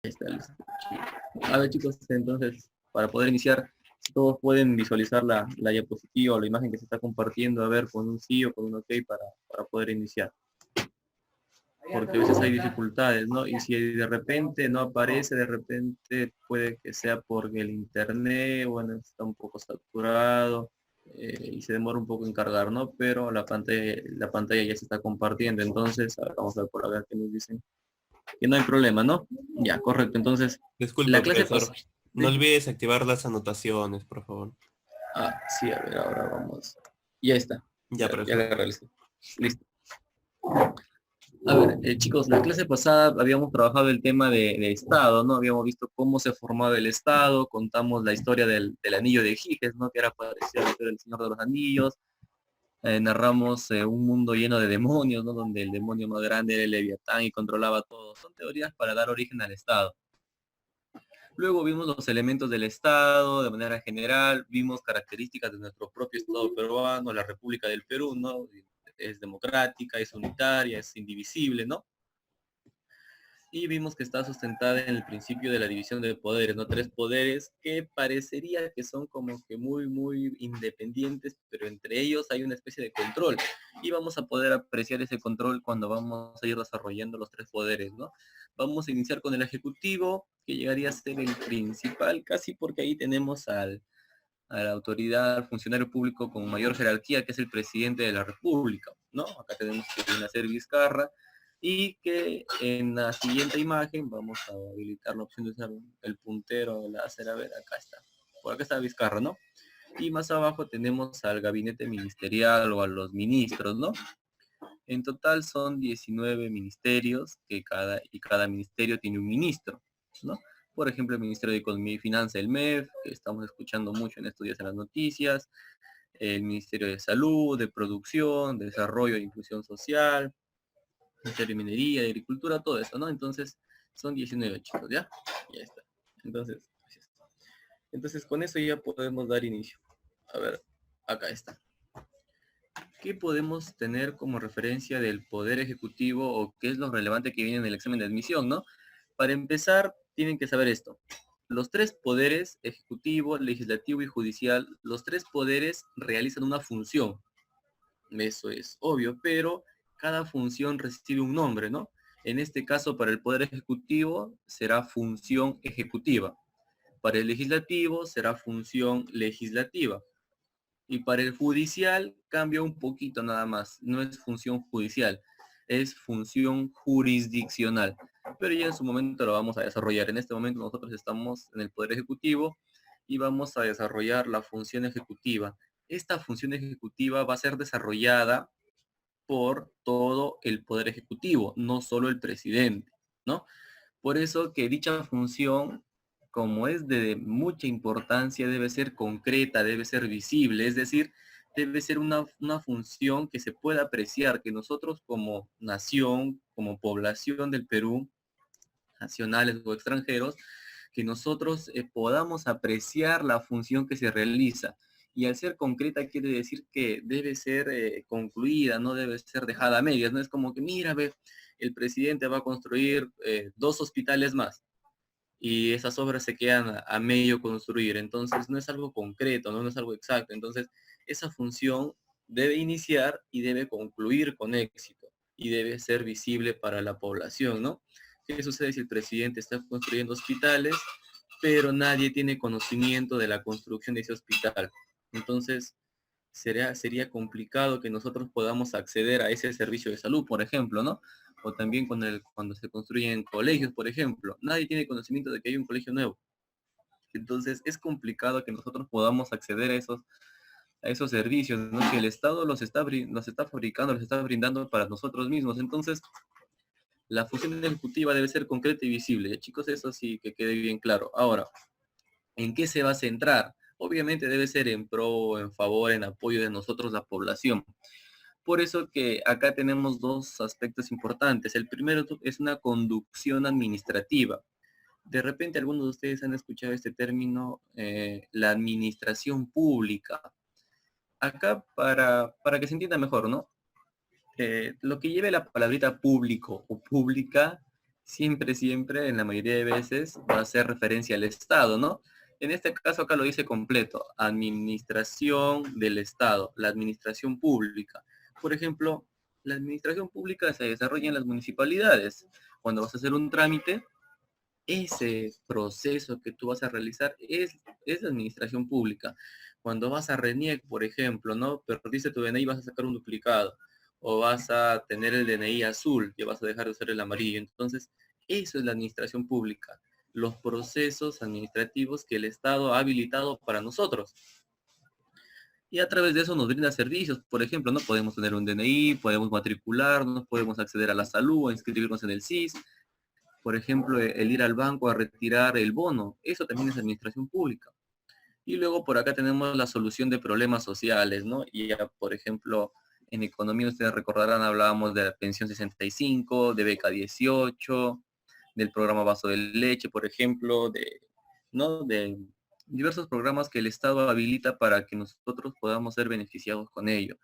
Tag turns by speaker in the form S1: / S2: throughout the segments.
S1: Ahí está, listo. A ver, chicos, entonces, para poder iniciar, si todos pueden visualizar la diapositiva o la imagen que se está compartiendo, a ver, con un sí o con un ok para poder iniciar. Porque a veces hay dificultades, ¿no? Y si de repente no aparece, de repente puede que sea porque el internet, bueno, está un poco saturado y se demora un poco en cargar, ¿no? Pero la pantalla ya se está compartiendo, entonces, a ver, vamos a ver por acá qué nos dicen. Que no hay problema, ¿no? Ya, correcto. Entonces,
S2: Disculpe,
S1: la clase pasada.
S2: profesor. No olvides activar las anotaciones, por favor.
S1: Ah, sí, a ver, ahora vamos. Ya está.
S2: Ya,
S1: Ya
S2: profesor.
S1: agarré listo. Listo. A ver, chicos, la clase pasada habíamos trabajado el tema de Estado, ¿no? Habíamos visto cómo se formaba el Estado, contamos la historia del anillo de Giges, ¿no? Que era parecida a la historia del Señor de los Anillos. Narramos un mundo lleno de demonios, ¿no? Donde el demonio más grande era el Leviatán y controlaba todo. Son teorías para dar origen al Estado. Luego vimos los elementos del Estado de manera general, vimos características de nuestro propio Estado peruano, la República del Perú, ¿no? Es democrática, es unitaria, es indivisible, ¿no? Y vimos que está sustentada en el principio de la división de poderes, ¿no? Tres poderes que parecería que son como que muy independientes, pero entre ellos hay una especie de control. Y vamos a poder apreciar ese control cuando vamos a ir desarrollando los tres poderes, ¿no? Vamos a iniciar con el ejecutivo, que llegaría a ser el principal, casi porque ahí tenemos a la autoridad, al funcionario público con mayor jerarquía, que es el presidente de la República, ¿no? Acá tenemos que Nacer Vizcarra, y que en la siguiente imagen vamos a habilitar la opción de usar el puntero láser, a ver, acá está. Por acá está Vizcarra, ¿no? Y más abajo tenemos al gabinete ministerial o a los ministros, ¿no? En total son 19 ministerios cada ministerio tiene un ministro, ¿no? Por ejemplo, el Ministerio de Economía y Finanzas, el MEF, que estamos escuchando mucho en estos días en las noticias, el Ministerio de Salud, de Producción, de Desarrollo e Inclusión Social, Ministerio de Minería, de Agricultura, todo eso, ¿no? Entonces, son 19 chicos, ¿ya? Ya está. Entonces, gracias. Entonces, con eso ya podemos dar inicio. A ver, acá está. ¿Qué podemos tener como referencia del Poder Ejecutivo o qué es lo relevante que viene en el examen de admisión, ¿no? Para empezar, tienen que saber esto. Los tres poderes, ejecutivo, legislativo y judicial, los tres poderes realizan una función. Eso es obvio, pero cada función recibe un nombre, ¿no? En este caso, para el Poder Ejecutivo será función ejecutiva. Para el legislativo será función legislativa. Y para el judicial cambia un poquito nada más. No es función judicial, es función jurisdiccional. Pero ya en su momento lo vamos a desarrollar. En este momento nosotros estamos en el Poder Ejecutivo y vamos a desarrollar la función ejecutiva. Esta función ejecutiva va a ser desarrollada por todo el Poder Ejecutivo, no solo el presidente, ¿no? Por eso que dicha función, como es de mucha importancia, debe ser concreta, debe ser visible, es decir, debe ser una función que se pueda apreciar, que nosotros como nación, como población del Perú, nacionales o extranjeros, que nosotros podamos apreciar la función que se realiza. Y al ser concreta quiere decir que debe ser concluida, no debe ser dejada a medias. No es como que, mira, ve, el presidente va a construir 2 hospitales más y esas obras se quedan a medio construir. Entonces no es algo concreto, ¿no? No es algo exacto. Entonces esa función debe iniciar y debe concluir con éxito y debe ser visible para la población, ¿no? ¿Qué sucede si el presidente está construyendo hospitales, pero nadie tiene conocimiento de la construcción de ese hospital? Entonces, sería complicado que nosotros podamos acceder a ese servicio de salud, por ejemplo, ¿no? O también cuando se construyen colegios, por ejemplo. Nadie tiene conocimiento de que hay un colegio nuevo. Entonces, es complicado que nosotros podamos acceder a esos servicios, ¿no? Que el Estado los está fabricando, los está brindando para nosotros mismos. Entonces, la función ejecutiva debe ser concreta y visible. Chicos, eso sí que quede bien claro. Ahora, ¿en qué se va a centrar? Obviamente debe ser en pro, en favor, en apoyo de nosotros, la población. Por eso que acá tenemos dos aspectos importantes. El primero es una conducción administrativa. De repente algunos de ustedes han escuchado este término, la administración pública. Acá para que se entienda mejor, ¿no? Lo que lleve la palabrita público o pública, siempre, en la mayoría de veces, va a hacer referencia al Estado, ¿no? En este caso acá lo dice completo, administración del Estado, la administración pública. Por ejemplo, la administración pública se desarrolla en las municipalidades. Cuando vas a hacer un trámite, ese proceso que tú vas a realizar es la administración pública. Cuando vas a RENIEC, por ejemplo, ¿no? Perdiste tu DNI y vas a sacar un duplicado, o vas a tener el DNI azul, que vas a dejar de usar el amarillo. Entonces, eso es la administración pública, los procesos administrativos que el Estado ha habilitado para nosotros. Y a través de eso nos brinda servicios. Por ejemplo, no podemos tener un DNI, podemos matricularnos, podemos acceder a la salud, inscribirnos en el SIS, por ejemplo, el ir al banco a retirar el bono, eso también es administración pública. Y luego por acá tenemos la solución de problemas sociales, ¿no? Y ya, por ejemplo, en economía ustedes recordarán, hablábamos de la pensión 65, de beca 18, del programa vaso de leche, por ejemplo, ¿no? De diversos programas que el Estado habilita para que nosotros podamos ser beneficiados con ello.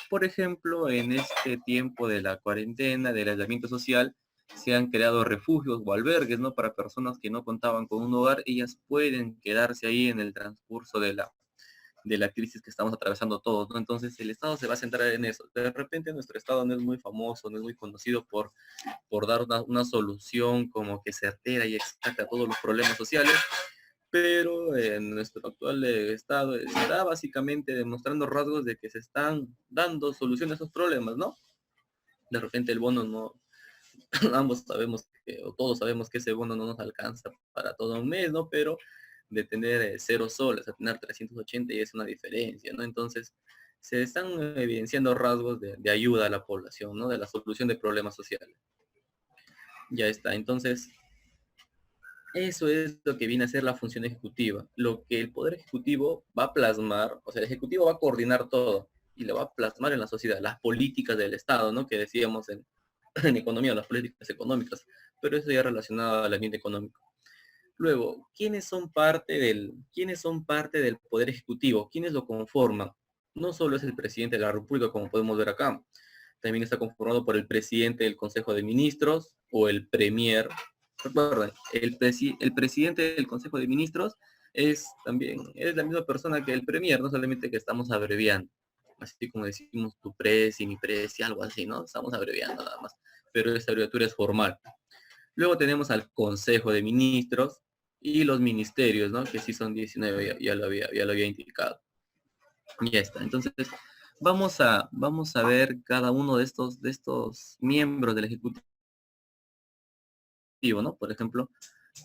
S1: Por ejemplo, en este tiempo de la cuarentena, del aislamiento social, se han creado refugios o albergues, ¿no? Para personas que no contaban con un hogar, ellas pueden quedarse ahí en el transcurso de la crisis que estamos atravesando todos, ¿no? Entonces el Estado se va a centrar en eso. De repente nuestro Estado no es muy famoso, no es muy conocido por dar una solución como que certera y exacta a todos los problemas sociales, pero en nuestro actual estado está básicamente demostrando rasgos de que se están dando soluciones a esos problemas, ¿no? De repente el bono no, ambos sabemos que, o todos sabemos que ese bono no nos alcanza para todo un mes, ¿no? Pero de tener 0 soles a tener 380 y es una diferencia, ¿no? Entonces se están evidenciando rasgos de ayuda a la población, ¿no? De la solución de problemas sociales. Ya está, entonces eso es lo que viene a ser la función ejecutiva. Lo que el Poder Ejecutivo va a plasmar, o sea, el Ejecutivo va a coordinar todo y lo va a plasmar en la sociedad, las políticas del Estado, ¿no? Que decíamos en economía, las políticas económicas, pero eso ya relacionado al ambiente económico. Luego, ¿quiénes son parte del Poder Ejecutivo? ¿Quiénes lo conforman? No solo es el presidente de la República, como podemos ver acá, también está conformado por el presidente del Consejo de Ministros o el premier. Recuerden, el presidente del Consejo de Ministros es la misma persona que el premier, no solamente que estamos abreviando. Así como decimos tu presi, mi presi, algo así, ¿no? Estamos abreviando nada más. Pero esta abreviatura es formal. Luego tenemos al Consejo de Ministros y los ministerios, ¿no? Que sí son 19, ya lo había indicado. Ya está. Entonces, vamos a ver cada uno de estos miembros del Ejecutivo, ¿no? Por ejemplo,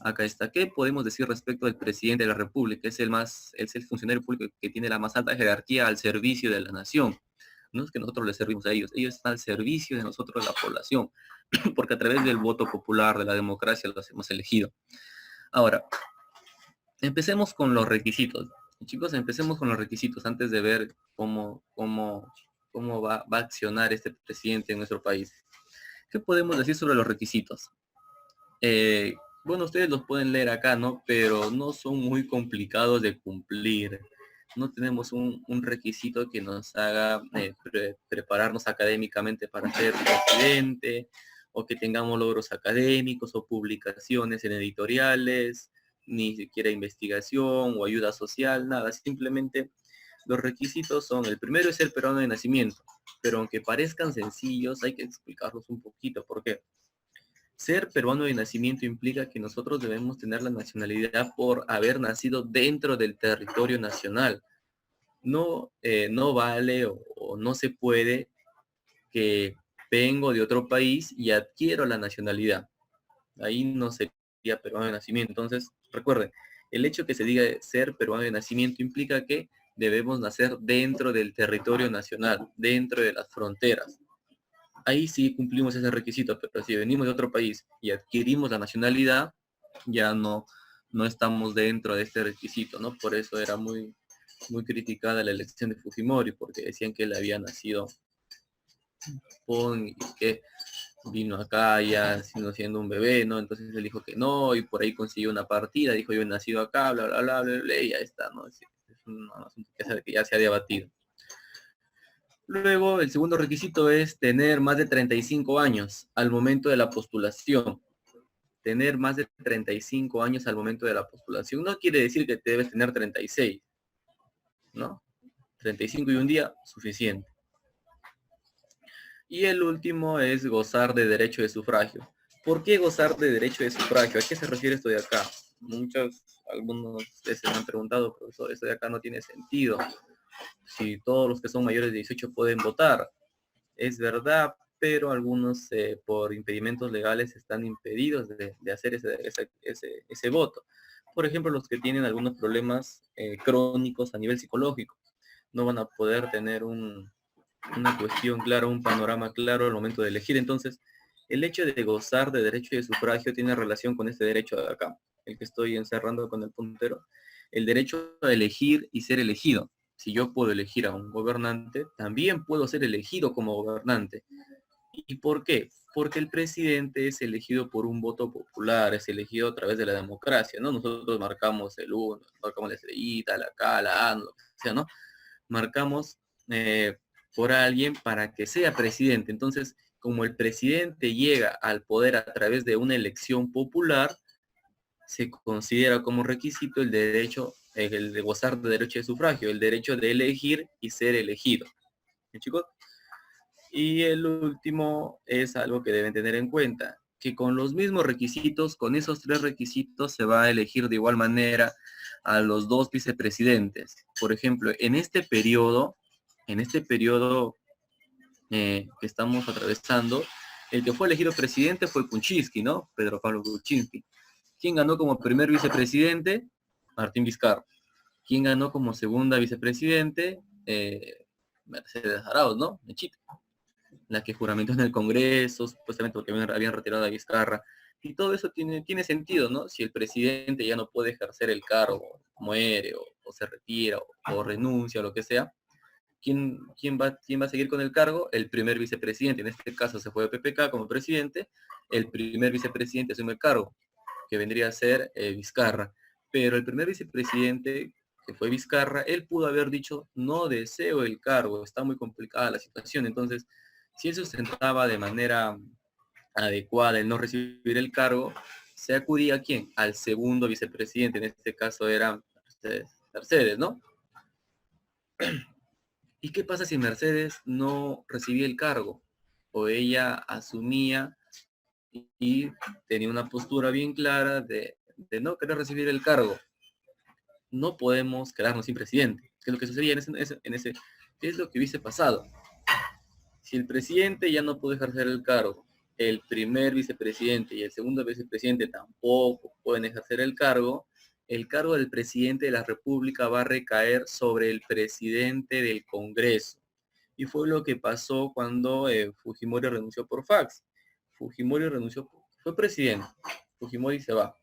S1: acá está. ¿Qué podemos decir respecto del presidente de la República? Es el funcionario público que tiene la más alta jerarquía al servicio de la nación. No es que nosotros les servimos a ellos están al servicio de nosotros, la población, porque a través del voto popular, de la democracia, los hemos elegido. Ahora, empecemos con los requisitos. Chicos, empecemos con los requisitos antes de ver cómo va a accionar este presidente en nuestro país. ¿Qué podemos decir sobre los requisitos? Bueno, ustedes los pueden leer acá, ¿no? Pero no son muy complicados de cumplir. No tenemos un requisito que nos haga prepararnos académicamente para ser presidente, o que tengamos logros académicos o publicaciones en editoriales, ni siquiera investigación o ayuda social, nada. Simplemente los requisitos son: el primero es ser peruano de nacimiento, pero aunque parezcan sencillos, hay que explicarlos un poquito. ¿Por qué? Ser peruano de nacimiento implica que nosotros debemos tener la nacionalidad por haber nacido dentro del territorio nacional. No vale o no se puede que vengo de otro país y adquiero la nacionalidad. Ahí no sería peruano de nacimiento. Entonces, recuerden, el hecho que se diga ser peruano de nacimiento implica que debemos nacer dentro del territorio nacional, dentro de las fronteras. Ahí sí cumplimos ese requisito, pero si venimos de otro país y adquirimos la nacionalidad, ya no estamos dentro de este requisito, ¿no? Por eso era muy criticada la elección de Fujimori, porque decían que él había nacido y que vino acá ya siendo un bebé, ¿no? Entonces él dijo que no, y por ahí consiguió una partida, dijo yo he nacido acá, bla, bla, bla, bla, bla, y ya está, ¿no? Es un asunto que ya se ha debatido. Luego, el segundo requisito es tener más de 35 años al momento de la postulación. Tener más de 35 años al momento de la postulación no quiere decir que te debes tener 36, ¿no? 35 y un día, suficiente. Y el último es gozar de derecho de sufragio. ¿Por qué gozar de derecho de sufragio? ¿A qué se refiere esto de acá? Algunos veces me han preguntado, profesor, esto de acá no tiene sentido. Si todos los que son mayores de 18 pueden votar, es verdad, pero algunos por impedimentos legales están impedidos de hacer ese voto. Por ejemplo, los que tienen algunos problemas crónicos a nivel psicológico no van a poder tener una cuestión clara, un panorama claro al momento de elegir. Entonces, el hecho de gozar de derecho de sufragio tiene relación con este derecho de acá, el que estoy encerrando con el puntero, el derecho a elegir y ser elegido. Si yo puedo elegir a un gobernante, también puedo ser elegido como gobernante. ¿Y por qué? Porque el presidente es elegido por un voto popular, es elegido a través de la democracia, ¿no? Nosotros marcamos el 1, marcamos la estrellita, la K, la A, lo que sea, ¿no? Marcamos por alguien para que sea presidente. Entonces, como el presidente llega al poder a través de una elección popular, se considera como requisito el derecho, el de gozar de derecho de sufragio, el derecho de elegir y ser elegido. ¿Sí, chicos? Y el último es algo que deben tener en cuenta, que con los mismos requisitos, con esos tres requisitos, se va a elegir de igual manera a los dos vicepresidentes. Por ejemplo, en este periodo que estamos atravesando, el que fue elegido presidente fue Kuczynski, ¿no? Pedro Pablo Kuczynski. ¿Quién ganó como primer vicepresidente? Martín Vizcarra. ¿Quién ganó como segunda vicepresidente? Mercedes Arauz, ¿no? Mechita. La que juramentó en el Congreso, supuestamente porque habían retirado a Vizcarra. Y todo eso tiene sentido, ¿no? Si el presidente ya no puede ejercer el cargo, muere o se retira o renuncia o lo que sea, ¿quién va a seguir con el cargo? El primer vicepresidente. En este caso se fue de PPK como presidente, el primer vicepresidente asume el cargo, que vendría a ser Vizcarra. Pero el primer vicepresidente, que fue Vizcarra, él pudo haber dicho, no deseo el cargo, está muy complicada la situación. Entonces, si él sustentaba de manera adecuada el no recibir el cargo, se acudía a quién? Al segundo vicepresidente, en este caso era Mercedes, ¿no? ¿Y qué pasa si Mercedes no recibía el cargo? O ella asumía y tenía una postura bien clara de no querer recibir el cargo. No podemos quedarnos sin presidente. ¿Qué es lo que sucedía qué es lo que hubiese pasado? Si el presidente ya no puede ejercer el cargo, el primer vicepresidente y el segundo vicepresidente tampoco pueden ejercer el cargo del presidente de la República va a recaer sobre el presidente del Congreso. Y fue lo que pasó cuando Fujimori renunció por fax. Fujimori renunció, fue presidente. Fujimori se va.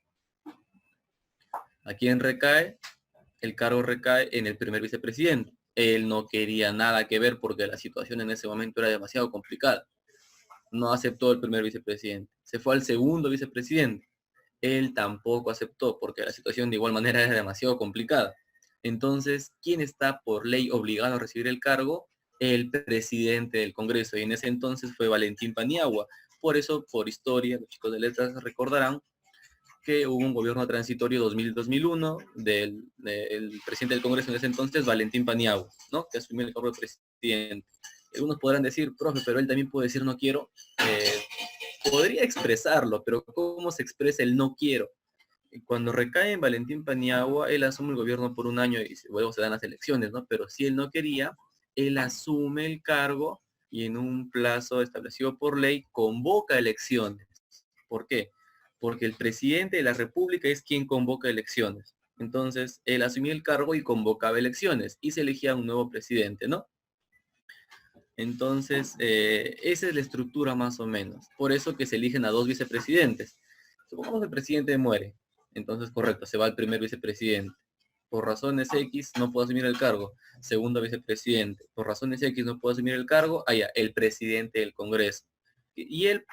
S1: ¿A quién recae? El cargo recae en el primer vicepresidente. Él no quería nada que ver porque la situación en ese momento era demasiado complicada. No aceptó el primer vicepresidente. Se fue al segundo vicepresidente. Él tampoco aceptó porque la situación de igual manera era demasiado complicada. Entonces, ¿quién está por ley obligado a recibir el cargo? El presidente del Congreso. Y en ese entonces fue Valentín Paniagua. Por eso, por historia, los chicos de letras recordarán que hubo un gobierno transitorio 2000-2001 del presidente del Congreso en ese entonces, Valentín Paniagua, ¿no? Que asumió el cargo de presidente. Algunos podrán decir, profe, pero él también puede decir no quiero. Podría expresarlo, pero ¿cómo se expresa el no quiero? Cuando recae en Valentín Paniagua, él asume el gobierno por un año y luego se dan las elecciones, ¿no? Pero si él no quería, él asume el cargo y en un plazo establecido por ley convoca elecciones. ¿Por qué? Porque el presidente de la República es quien convoca elecciones. Entonces, él asumía el cargo y convocaba elecciones y se elegía un nuevo presidente, ¿no? Entonces, esa es la estructura más o menos. Por eso que se eligen a dos vicepresidentes. Supongamos que el presidente muere. Entonces, correcto, se va el primer vicepresidente. Por razones X no puede asumir el cargo. Segundo vicepresidente. Por razones X no puede asumir el cargo. Allá, el presidente del Congreso. Y él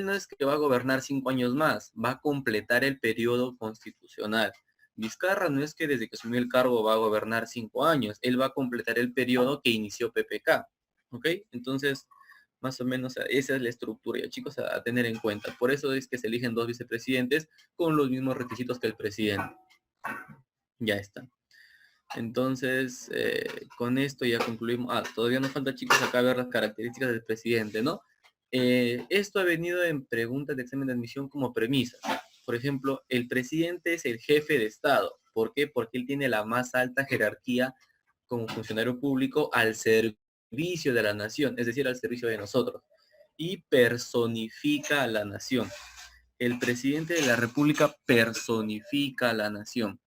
S1: no es que va a gobernar 5 años más, va a completar el periodo constitucional. Vizcarra no es que desde que asumió el cargo va a gobernar 5 años, él va a completar el periodo que inició PPK, ¿ok? Entonces, más o menos esa es la estructura, ya chicos, a tener en cuenta. Por eso es que se eligen 2 vicepresidentes con los mismos requisitos que el presidente. Ya está. Entonces, con esto ya concluimos. Todavía nos falta, chicos, acá ver las características del presidente, ¿no? Esto ha venido en preguntas de examen de admisión como premisa. Por ejemplo, el presidente es el jefe de Estado. ¿Por qué? Porque él tiene la más alta jerarquía como funcionario público al servicio de la nación, es decir, al servicio de nosotros, y personifica a la nación. El presidente de la República personifica a la nación.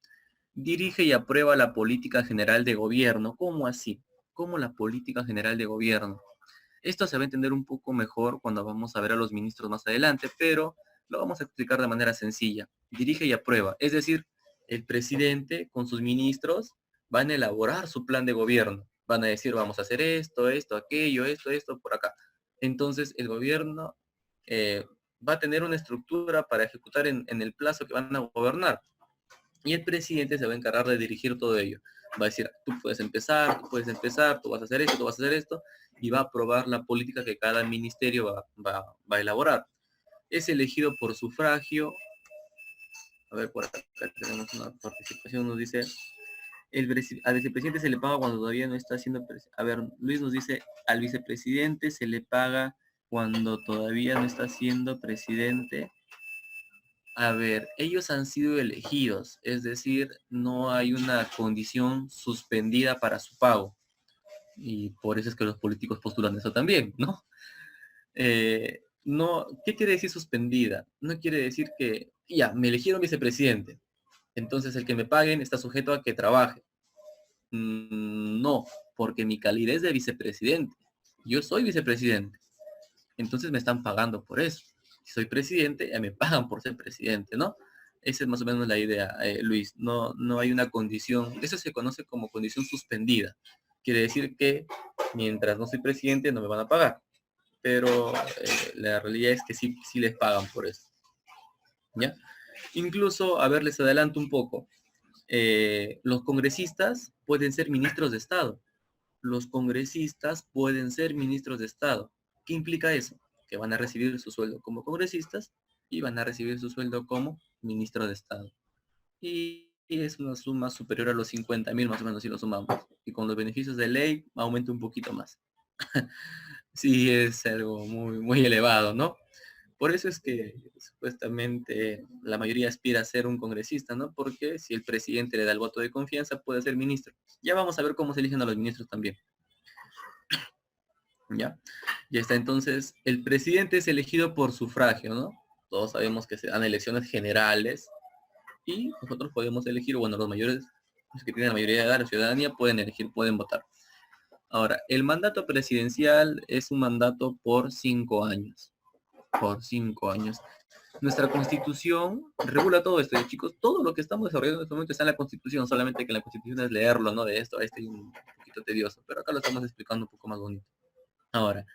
S1: Dirige y aprueba la política general de gobierno. ¿Cómo así? ¿Cómo la política general de gobierno? Esto se va a entender un poco mejor cuando vamos a ver a los ministros más adelante, pero lo vamos a explicar de manera sencilla. Dirige y aprueba. Es decir, el presidente con sus ministros van a elaborar su plan de gobierno. Van a decir, vamos a hacer esto, esto, aquello, esto, por acá. Entonces, el gobierno va a tener una estructura para ejecutar en el plazo que van a gobernar. Y el presidente se va a encargar de dirigir todo ello. Va a decir, tú puedes empezar, tú vas a hacer esto, tú vas a hacer esto, y va a aprobar la política que cada ministerio va a elaborar. Es elegido por sufragio. A ver, por acá tenemos una participación, nos dice, al vicepresidente se le paga cuando todavía no está haciendo... A ver, Luis nos dice, al vicepresidente se le paga cuando todavía no está siendo presidente. A ver, ellos han sido elegidos, es decir, no hay una condición suspendida para su pago. Y por eso es que los políticos postulan eso también, ¿no? No, ¿qué quiere decir suspendida? No quiere decir que, ya, me eligieron vicepresidente, entonces el que me paguen está sujeto a que trabaje. No, porque mi calidad es de vicepresidente. Yo soy vicepresidente, entonces me están pagando por eso. Si soy presidente, ya me pagan por ser presidente, ¿no? Esa es más o menos la idea, Luis. No, no hay una condición, eso se conoce como condición suspendida. Quiere decir que mientras no soy presidente no me van a pagar, pero la realidad es que sí, sí les pagan por eso, ¿ya? Incluso, a ver, les adelanto un poco. Los congresistas pueden ser ministros de Estado. Los congresistas pueden ser ministros de Estado. ¿Qué implica eso? Que van a recibir su sueldo como congresistas y van a recibir su sueldo como ministro de Estado. Y es una suma superior a los 50.000 más o menos si lo sumamos. Y con los beneficios de ley aumenta un poquito más. Sí, es algo muy, muy elevado, ¿no? Por eso es que supuestamente la mayoría aspira a ser un congresista, ¿no? Porque si el presidente le da el voto de confianza, puede ser ministro. Ya vamos a ver cómo se eligen a los ministros también. ¿Ya? Ya está, entonces, el presidente es elegido por sufragio, ¿no? Todos sabemos que se dan elecciones generales y nosotros podemos elegir, bueno, los mayores, los que tienen la mayoría de edad, la ciudadanía, pueden elegir, pueden votar. Ahora, el mandato presidencial es un mandato por 5 años. Por 5 años. Nuestra constitución regula todo esto, chicos. Todo lo que estamos desarrollando en este momento está en la constitución, solamente que la constitución es leerlo, ¿no? De esto a este y un poquito tedioso, pero acá lo estamos explicando un poco más bonito. Ahora,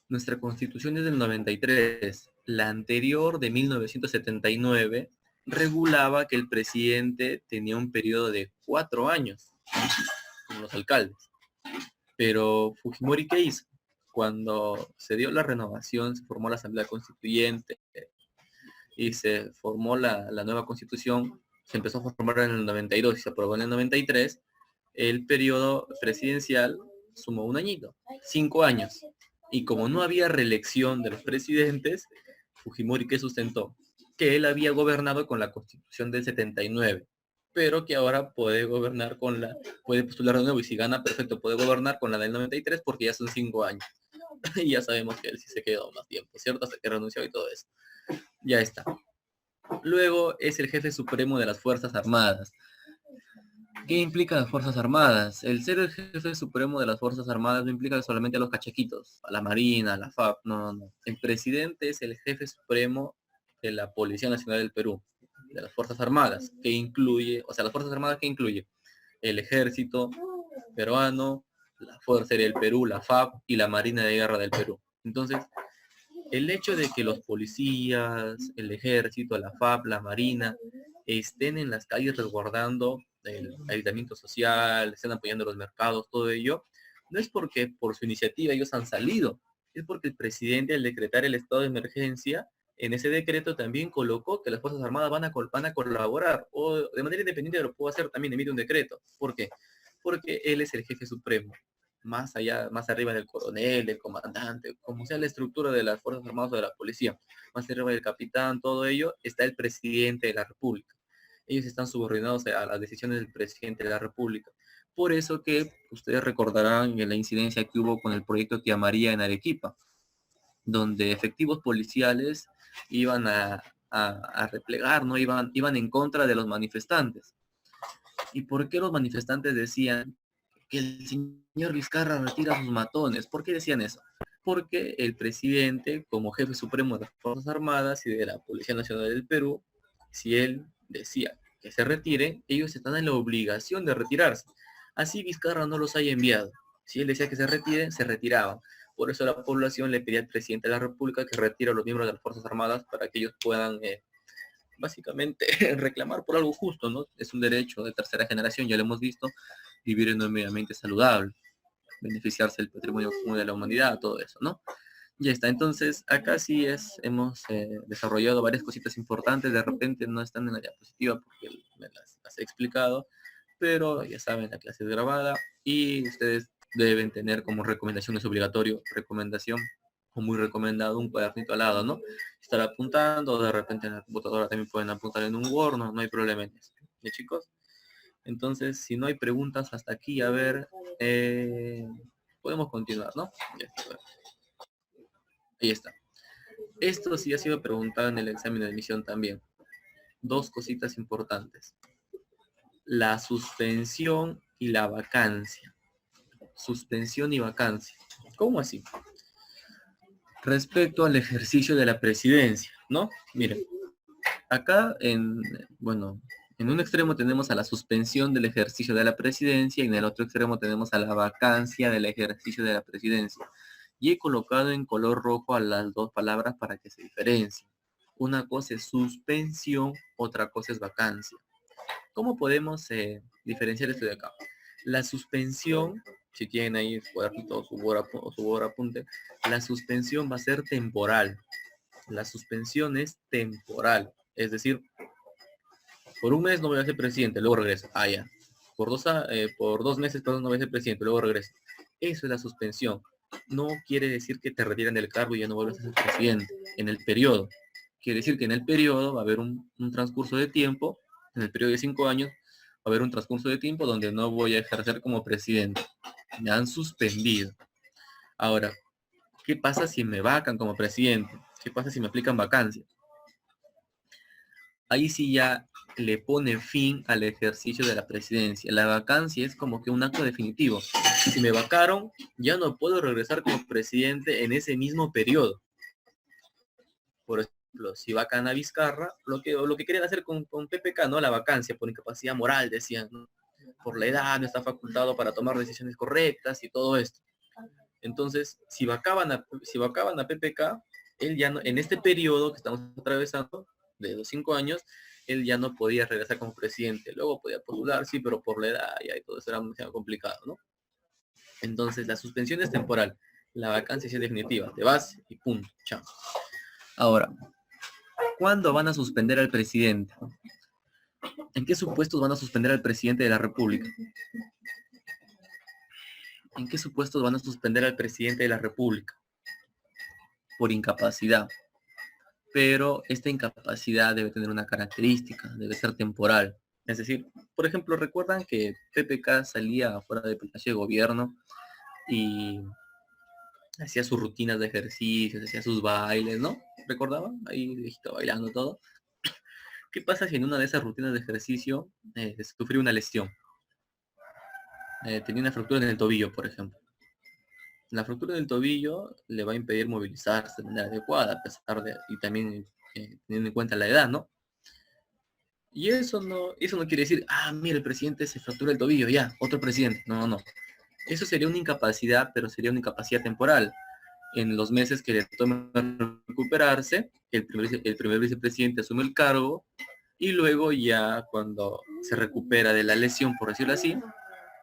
S1: nuestra constitución es del 93. La anterior, de 1979, regulaba que el presidente tenía un periodo de 4 años, como los alcaldes. Pero Fujimori, ¿qué hizo? Cuando se dio la renovación, se formó la Asamblea Constituyente y se formó la nueva constitución, se empezó a formar en el 92 y se aprobó en el 93, el periodo presidencial sumó un añito, 5 años. Y como no había reelección de los presidentes, Fujimori, ¿qué sustentó? Que él había gobernado con la constitución del 79, pero que ahora puede gobernar puede postular de nuevo y si gana, perfecto, puede gobernar con la del 93 porque ya son 5 años. Y ya sabemos que él sí se quedó más tiempo, ¿cierto? Hasta que renunció y todo eso. Ya está. Luego es el jefe supremo de las Fuerzas Armadas. ¿Qué implica las Fuerzas Armadas? El ser el jefe supremo de las Fuerzas Armadas no implica solamente a los cachequitos, a la Marina, a la FAP, no. El presidente es el jefe supremo de la Policía Nacional del Perú, de las Fuerzas Armadas, que incluye, o sea, las Fuerzas Armadas que incluye el Ejército peruano, la Fuerza Aérea del Perú, la FAP y la Marina de Guerra del Perú. Entonces, el hecho de que los policías, el Ejército, la FAP, la Marina, estén en las calles resguardando el aislamiento social, estén apoyando los mercados, todo ello, no es porque por su iniciativa ellos han salido, es porque el presidente al decretar el estado de emergencia, en ese decreto también colocó que las Fuerzas Armadas van a colaborar, o de manera independiente lo puedo hacer, también emite un decreto. ¿Por qué? Porque él es el jefe supremo, más allá, más arriba del coronel, del comandante, como sea la estructura de las Fuerzas Armadas o de la policía, más arriba del capitán, todo ello, está el presidente de la República. Ellos están subordinados a las decisiones del presidente de la República. Por eso que ustedes recordarán en la incidencia que hubo con el proyecto Tía María en Arequipa, donde efectivos policiales iban a replegar, ¿no? Iban en contra de los manifestantes. ¿Y por qué los manifestantes decían que el señor Vizcarra retira sus matones? ¿Por qué decían eso? Porque el presidente, como jefe supremo de las Fuerzas Armadas y de la Policía Nacional del Perú, si él decía que se retire, ellos están en la obligación de retirarse. Así Vizcarra no los haya enviado. Si él decía que se retiren, se retiraban. Por eso la población le pedía al presidente de la República que retire a los miembros de las Fuerzas Armadas para que ellos puedan básicamente reclamar por algo justo, ¿no? Es un derecho de tercera generación, ya lo hemos visto, vivir en un medio ambiente saludable, beneficiarse del patrimonio común de la humanidad, todo eso, ¿no? Ya está, entonces acá sí hemos desarrollado varias cositas importantes, de repente no están en la diapositiva porque me las he explicado, pero ya saben, la clase es grabada y ustedes deben tener como recomendación, es obligatorio, recomendación o muy recomendado un cuadernito al lado, ¿no? Estar apuntando, de repente en la computadora también pueden apuntar en un Word, no hay problema en eso. ¿Ya, chicos? Entonces, si no hay preguntas hasta aquí, a ver, podemos continuar, ¿no? Ya está. Ahí está. Esto sí ha sido preguntado en el examen de admisión también. Dos cositas importantes. La suspensión y la vacancia. Suspensión y vacancia. ¿Cómo así? Respecto al ejercicio de la presidencia, ¿no? Miren, acá bueno, en un extremo tenemos a la suspensión del ejercicio de la presidencia y en el otro extremo tenemos a la vacancia del ejercicio de la presidencia. Y he colocado en color rojo a las dos palabras para que se diferencien. Una cosa es suspensión, otra cosa es vacancia. ¿Cómo podemos diferenciar esto de acá? La suspensión, si tienen ahí su cuadernito o su apunte, la suspensión va a ser temporal. La suspensión es temporal. Es decir, por un mes no voy a ser presidente, luego regreso. Ah, ya. Por 2 meses, perdón, no voy a ser presidente, luego regreso. Eso es la suspensión. No quiere decir que te retiran del cargo y ya no vuelves a ser presidente en el periodo. Quiere decir que en el periodo va a haber un transcurso de tiempo, en el periodo de 5 años, va a haber un transcurso de tiempo donde no voy a ejercer como presidente. Me han suspendido. Ahora, ¿qué pasa si me vacan como presidente? ¿Qué pasa si me aplican vacancia? Ahí sí ya le pone fin al ejercicio de la presidencia. La vacancia es como que un acto definitivo. Si me vacaron, ya no puedo regresar como presidente en ese mismo periodo. Por ejemplo, si vacan a Vizcarra, lo que querían hacer con PPK, ¿no? La vacancia por incapacidad moral, decían, ¿no? Por la edad, no está facultado para tomar decisiones correctas y todo esto. Entonces, si vacaban a PPK, él ya no, en este periodo que estamos atravesando, de los 5 años, él ya no podía regresar como presidente. Luego podía postular, sí, pero por la edad y todo eso era muy complicado, ¿no? Entonces, la suspensión es temporal. La vacancia es definitiva. Te vas y punto. Chao. Ahora, ¿cuándo van a suspender al presidente? ¿En qué supuestos van a suspender al presidente de la República? ¿En qué supuestos van a suspender al presidente de la República? Por incapacidad. Pero esta incapacidad debe tener una característica, debe ser temporal. Es decir, por ejemplo, recuerdan que PPK salía afuera del Palacio de Gobierno y hacía sus rutinas de ejercicios, hacía sus bailes, ¿no? ¿Recordaban? Ahí viejito bailando todo. ¿Qué pasa si en una de esas rutinas de ejercicio sufrió una lesión? Tenía una fractura en el tobillo, por ejemplo. La fractura del tobillo le va a impedir movilizarse de manera adecuada, a pesar de, y también teniendo en cuenta la edad, ¿no? Y eso no quiere decir, mira, el presidente se fractura el tobillo, ya, otro presidente. No, no. Eso sería una incapacidad, pero sería una incapacidad temporal. En los meses que le tome recuperarse, el primer vicepresidente asume el cargo Y luego ya cuando se recupera de la lesión, por decirlo así,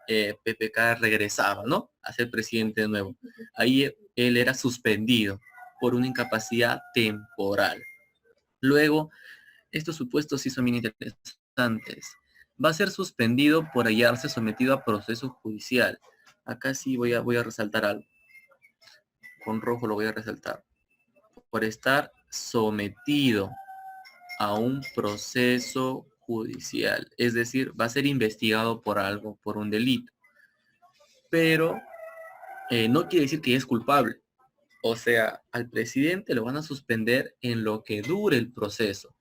S1: PPK regresaba, ¿no? A ser presidente de nuevo. Ahí él era suspendido por una incapacidad temporal. Luego, estos supuestos sí son bien interesantes. Va a ser suspendido por hallarse sometido a proceso judicial. Acá sí voy a resaltar algo. Con rojo lo voy a resaltar. Por estar sometido a un proceso judicial. Es decir, va a ser investigado por algo, por un delito. Pero no quiere decir que es culpable. O sea, al presidente lo van a suspender en lo que dure el proceso,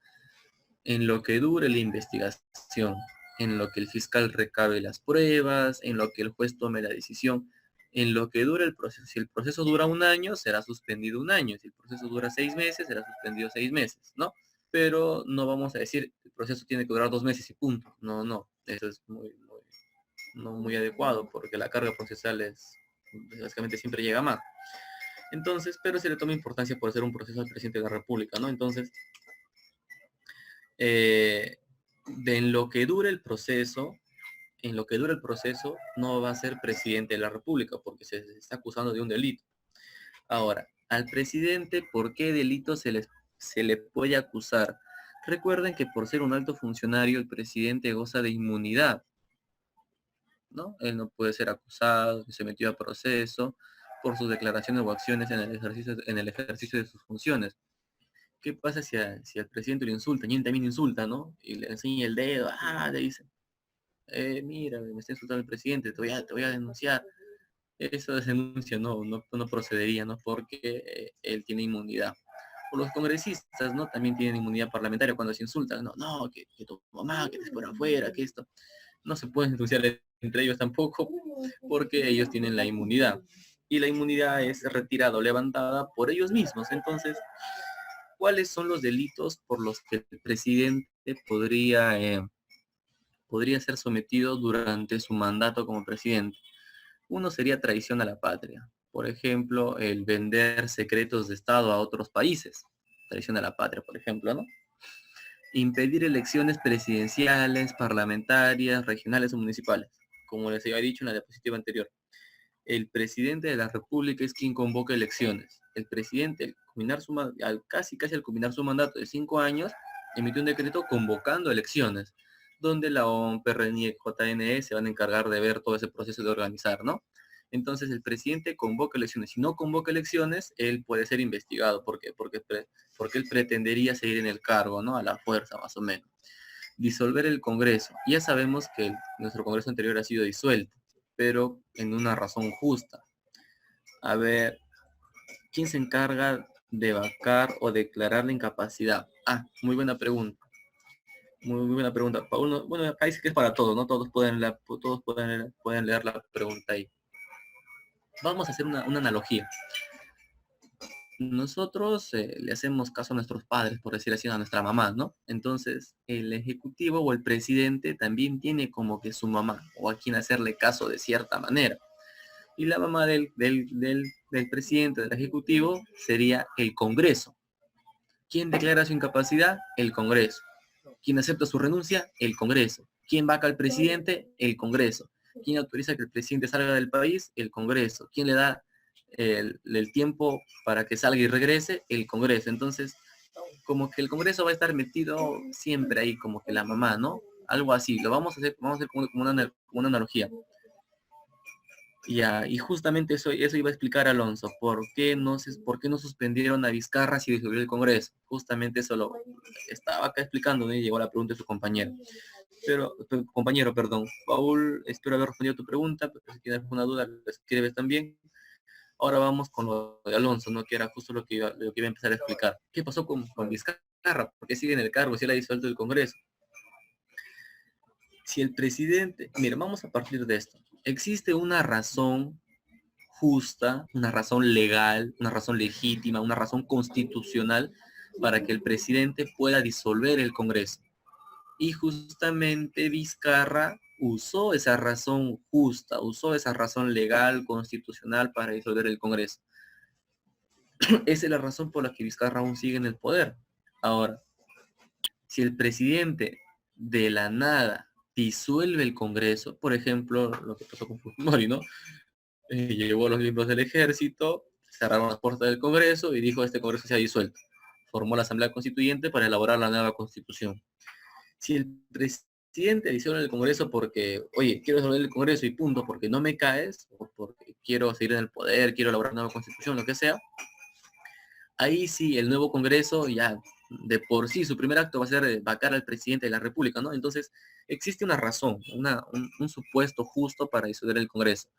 S1: en lo que dure la investigación, en lo que el fiscal recabe las pruebas, en lo que el juez tome la decisión, en lo que dure el proceso. Si el proceso dura un año, será suspendido un año. Si el proceso dura 6 meses, será suspendido 6 meses, ¿no? Pero no vamos a decir el proceso tiene que durar 2 meses y punto. No, no. Eso es no muy adecuado porque la carga procesal es básicamente siempre llega más. Entonces, pero se le toma importancia por ser un proceso al presidente de la República, ¿no? Entonces, en lo que dure el proceso, no va a ser presidente de la República porque se está acusando de un delito. Ahora, al presidente, ¿por qué delito se le puede acusar? Recuerden que por ser un alto funcionario, el presidente goza de inmunidad, ¿no? Él no puede ser acusado, que se metió a proceso por sus declaraciones o acciones en el ejercicio de sus funciones. ¿Qué pasa si al presidente lo insultan? Y él también insulta, ¿no? Y le enseña el dedo, le dice, mira, me está insultando el presidente, te voy a denunciar. Eso de denuncia no procedería, ¿no? Porque él tiene inmunidad. O los congresistas, ¿no? También tienen inmunidad parlamentaria cuando se insultan, no, que tu mamá, que te por afuera, que esto. No se pueden denunciar entre ellos tampoco, porque ellos tienen la inmunidad. Y la inmunidad es retirada o levantada por ellos mismos. Entonces, ¿cuáles son los delitos por los que el presidente podría ser sometido durante su mandato como presidente? Uno sería traición a la patria. Por ejemplo, el vender secretos de Estado a otros países. Traición a la patria, por ejemplo, ¿no? Impedir elecciones presidenciales, parlamentarias, regionales o municipales. Como les había dicho en la diapositiva anterior, el presidente de la República es quien convoca elecciones. El presidente, casi al culminar su mandato de 5 años, emitió un decreto convocando elecciones, donde la OMP, RENIEC, JNE se van a encargar de ver todo ese proceso de organizar, ¿no? Entonces el presidente convoca elecciones. Si no convoca elecciones, él puede ser investigado. ¿Por qué? Porque él pretendería seguir en el cargo, ¿no? A la fuerza, más o menos. Disolver el Congreso. Ya sabemos que nuestro Congreso anterior ha sido disuelto, pero en una razón justa. A ver, ¿quién se encarga de vacar o declarar la incapacidad? Muy buena pregunta. Muy buena pregunta. Paulo, bueno, acá dice que es para todos, ¿no? Todos pueden leer la pregunta ahí. Vamos a hacer una analogía. Nosotros le hacemos caso a nuestros padres, por decir así, a nuestra mamá, ¿no? Entonces, el ejecutivo o el presidente también tiene como que su mamá, o a quien hacerle caso de cierta manera. Y la mamá del presidente, del ejecutivo, sería el Congreso. ¿Quién declara su incapacidad? El Congreso. ¿Quién acepta su renuncia? El Congreso. ¿Quién vaca al presidente? El Congreso. ¿Quién autoriza que el presidente salga del país? El Congreso. ¿Quién le da el tiempo para que salga y regrese? El Congreso. Entonces, como que el Congreso va a estar metido siempre ahí, como que la mamá, ¿no? Algo así. Lo vamos a hacer como una analogía. Y justamente eso iba a explicar Alonso, ¿por qué no suspendieron a Vizcarra si disolvió el Congreso? Justamente eso lo estaba acá explicando, ¿no? Y llegó la pregunta de su compañero. Compañero, perdón. Paul, espero haber respondido a tu pregunta, pero si tienes alguna duda, lo escribes también. Ahora vamos con lo de Alonso, ¿no? Que era justo lo que iba a empezar a explicar. ¿Qué pasó con Vizcarra? ¿Por qué sigue en el cargo si él ha disuelto el Congreso? Si el presidente... Mira, vamos a partir de esto. Existe una razón justa, una razón legal, una razón legítima, una razón constitucional para que el presidente pueda disolver el Congreso. Y justamente Vizcarra usó esa razón justa, usó esa razón legal, constitucional para disolver el Congreso. Esa es la razón por la que Vizcarra aún sigue en el poder. Ahora, Si el presidente de la nada disuelve el Congreso, por ejemplo, lo que pasó con Fujimori, ¿no? Llevó a los miembros del ejército, cerraron las puertas del Congreso y dijo, este Congreso se ha disuelto. Formó la Asamblea Constituyente para elaborar la nueva Constitución. Si el presidente disuelve el Congreso porque, oye, quiero disolver el Congreso y punto, porque no me caes, o porque quiero seguir en el poder, quiero elaborar una nueva Constitución, lo que sea, ahí sí el nuevo Congreso ya de por sí su primer acto va a ser vacar al presidente de la República, ¿no? Entonces existe una razón, un supuesto justo para disolver el Congreso.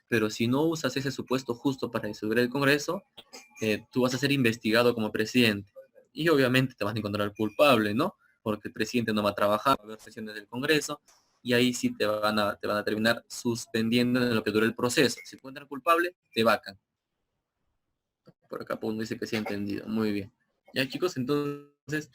S1: Pero si no usas ese supuesto justo para disolver el Congreso, tú vas a ser investigado como presidente. Y obviamente te vas a encontrar culpable, ¿no? Porque el presidente no va a trabajar, va a haber sesiones del Congreso, y ahí sí te van a terminar suspendiendo en lo que dure el proceso. Si te encuentran culpable, te vacan. Por acá uno dice que sí ha entendido. Muy bien. Ya chicos, entonces,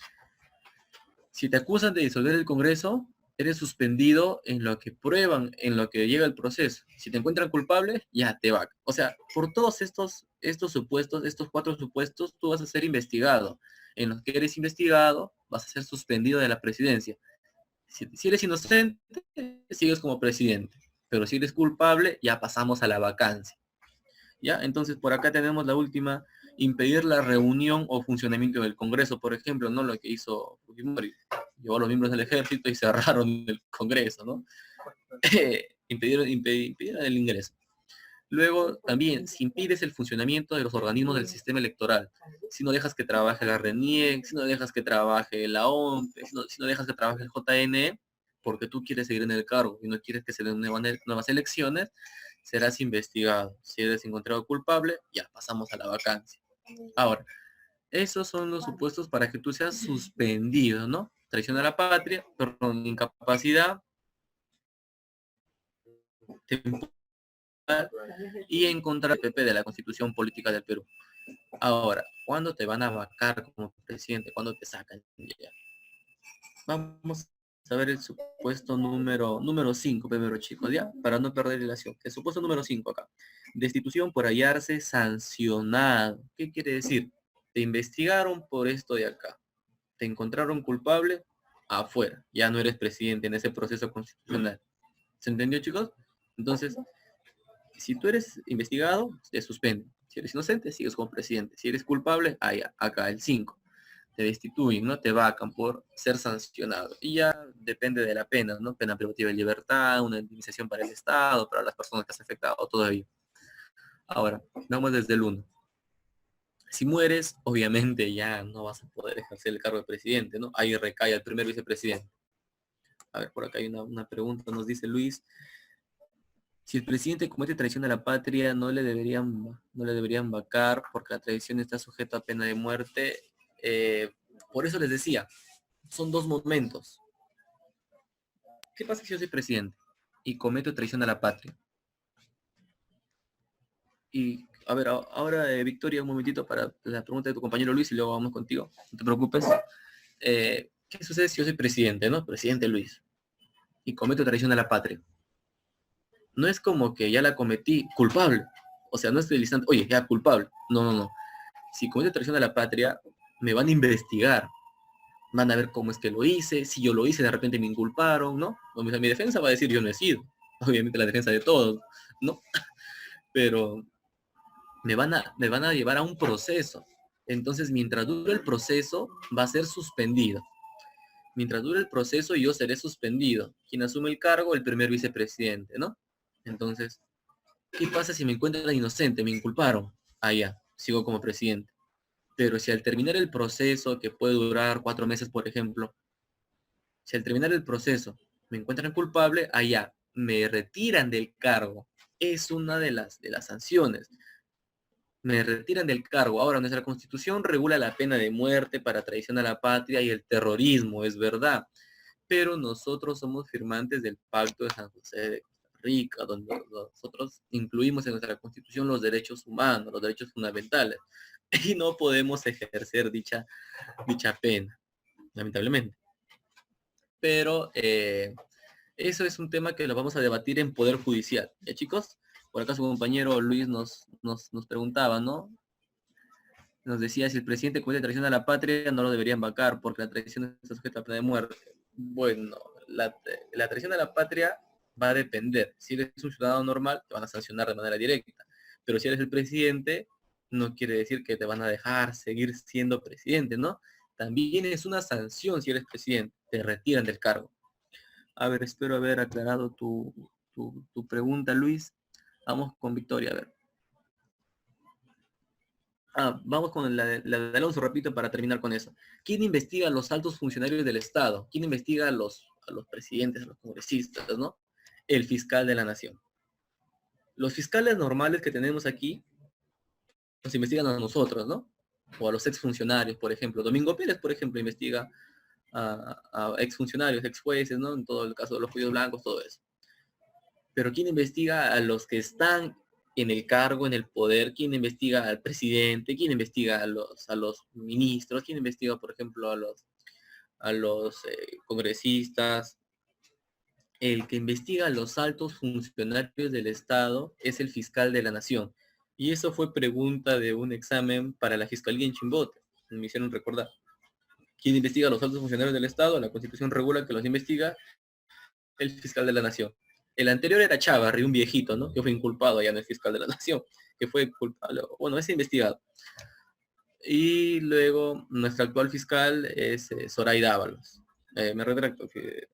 S1: si te acusan de disolver el Congreso, eres suspendido en lo que prueban, en lo que llega el proceso. Si te encuentran culpable, ya te va. O sea, por todos estos supuestos, estos 4 supuestos, tú vas a ser investigado. En los que eres investigado, vas a ser suspendido de la presidencia. Si eres inocente, sigues como presidente. Pero si eres culpable, ya pasamos a la vacancia. ¿Ya? Entonces, por acá tenemos la última, impedir la reunión o funcionamiento del Congreso, por ejemplo, ¿no? Lo que hizo Fujimori, llevó a los miembros del ejército y cerraron el Congreso, ¿no? Impedir el ingreso. Luego, también, si impides el funcionamiento de los organismos del sistema electoral, si no dejas que trabaje la RENIEC, si no dejas que trabaje la OMP, si no dejas que trabaje el JNE, porque tú quieres seguir en el cargo y no quieres que se den nuevas elecciones, serás investigado. Si eres encontrado culpable, ya pasamos a la vacancia. Ahora, esos son los supuestos para que tú seas suspendido, ¿no? Traición a la patria, perdón, incapacidad temporal y en contra del PP de la Constitución Política del Perú. Ahora, ¿cuándo te van a vacar como presidente? ¿Cuándo te sacan? Ya. Vamos a ver el supuesto número 5 primero, chicos, ¿ya? Para no perder relación. El supuesto número 5 acá. Destitución por hallarse sancionado. ¿Qué quiere decir? Te investigaron por esto de acá. Te encontraron culpable, afuera. Ya no eres presidente en ese proceso constitucional. ¿Se entendió, chicos? Entonces, si tú eres investigado, te suspenden. Si eres inocente, sigues como presidente. Si eres culpable, allá, acá el 5 te destituyen, ¿no? Te vacan por ser sancionado. Y ya depende de la pena, ¿no? Pena privativa de libertad, una indemnización para el Estado, para las personas que se han afectado, todo ello. Ahora, vamos desde el 1. Si mueres, obviamente ya no vas a poder ejercer el cargo de presidente, ¿no? Ahí recae el primer vicepresidente. A ver, por acá hay una pregunta, nos dice Luis. Si el presidente comete traición a la patria, no le deberían vacar porque la traición está sujeta a pena de muerte. Por eso les decía, son 2 momentos. ¿Qué pasa si yo soy presidente y cometo traición a la patria? Y, a ver, ahora, Victoria, un momentito para la pregunta de tu compañero Luis y luego vamos contigo. No te preocupes. ¿Qué sucede si yo soy presidente, no? Presidente Luis. Y cometo traición a la patria. No es como que ya la cometí culpable. O sea, no estoy listando, oye, ya culpable. No, no, no. Si cometo traición a la patria, me van a investigar. Van a ver cómo es que lo hice. Si yo lo hice, de repente me inculparon, ¿no? O mi defensa va a decir yo no he sido. Obviamente la defensa de todos, ¿no? Pero me van a llevar a un proceso. Entonces, mientras dure el proceso, va a ser suspendido. Mientras dure el proceso, yo seré suspendido. Quien asume el cargo, el primer vicepresidente, ¿no? Entonces, ¿qué pasa si me encuentran inocente? Me inculparon. Ah, ya, sigo como presidente. Pero si al terminar el proceso, que puede durar 4 meses, por ejemplo, si al terminar el proceso me encuentran culpable, allá me retiran del cargo. Es una de las sanciones. Me retiran del cargo. Ahora, nuestra constitución regula la pena de muerte para traición a la patria y el terrorismo, es verdad. Pero nosotros somos firmantes del Pacto de San José de Costa Rica, donde nosotros incluimos en nuestra constitución los derechos humanos, los derechos fundamentales, y no podemos ejercer dicha pena, lamentablemente. Pero eso es un tema que lo vamos a debatir en Poder Judicial. ¿Ya, chicos? Por acá su compañero Luis nos preguntaba, ¿no? Nos decía, si el presidente comete traición a la patria, no lo deberían vacar, porque la traición está sujeta a pena de muerte. Bueno, la traición a la patria va a depender. Si eres un ciudadano normal, te van a sancionar de manera directa. Pero si eres el presidente, no quiere decir que te van a dejar seguir siendo presidente, ¿no? También es una sanción si eres presidente, te retiran del cargo. A ver, espero haber aclarado tu pregunta, Luis. Vamos con Victoria, a ver. Vamos con la de Alonso, repito, para terminar con eso. ¿Quién investiga a los altos funcionarios del Estado? ¿Quién investiga a los presidentes, a los congresistas, ¿no? El fiscal de la nación. Los fiscales normales que tenemos aquí nos investigan a nosotros, ¿no? O a los exfuncionarios, por ejemplo. Domingo Pérez, por ejemplo, investiga a exfuncionarios, ex jueces, ¿no? En todo el caso de los cuellos blancos, todo eso. Pero ¿quién investiga a los que están en el cargo, en el poder? ¿Quién investiga al presidente? ¿Quién investiga a los ministros? ¿Quién investiga, por ejemplo, a los congresistas? El que investiga a los altos funcionarios del Estado es el fiscal de la nación. Y eso fue pregunta de un examen para la Fiscalía en Chimbote. Me hicieron recordar. ¿Quién investiga a los altos funcionarios del Estado? La Constitución regula que los investiga el fiscal de la nación. El anterior era Chávarri, un viejito, ¿no? Que fue inculpado, ya no es fiscal de la nación, que fue culpable, bueno, es investigado. Y luego nuestra actual fiscal es Zoraida Ábalos. Me retracto que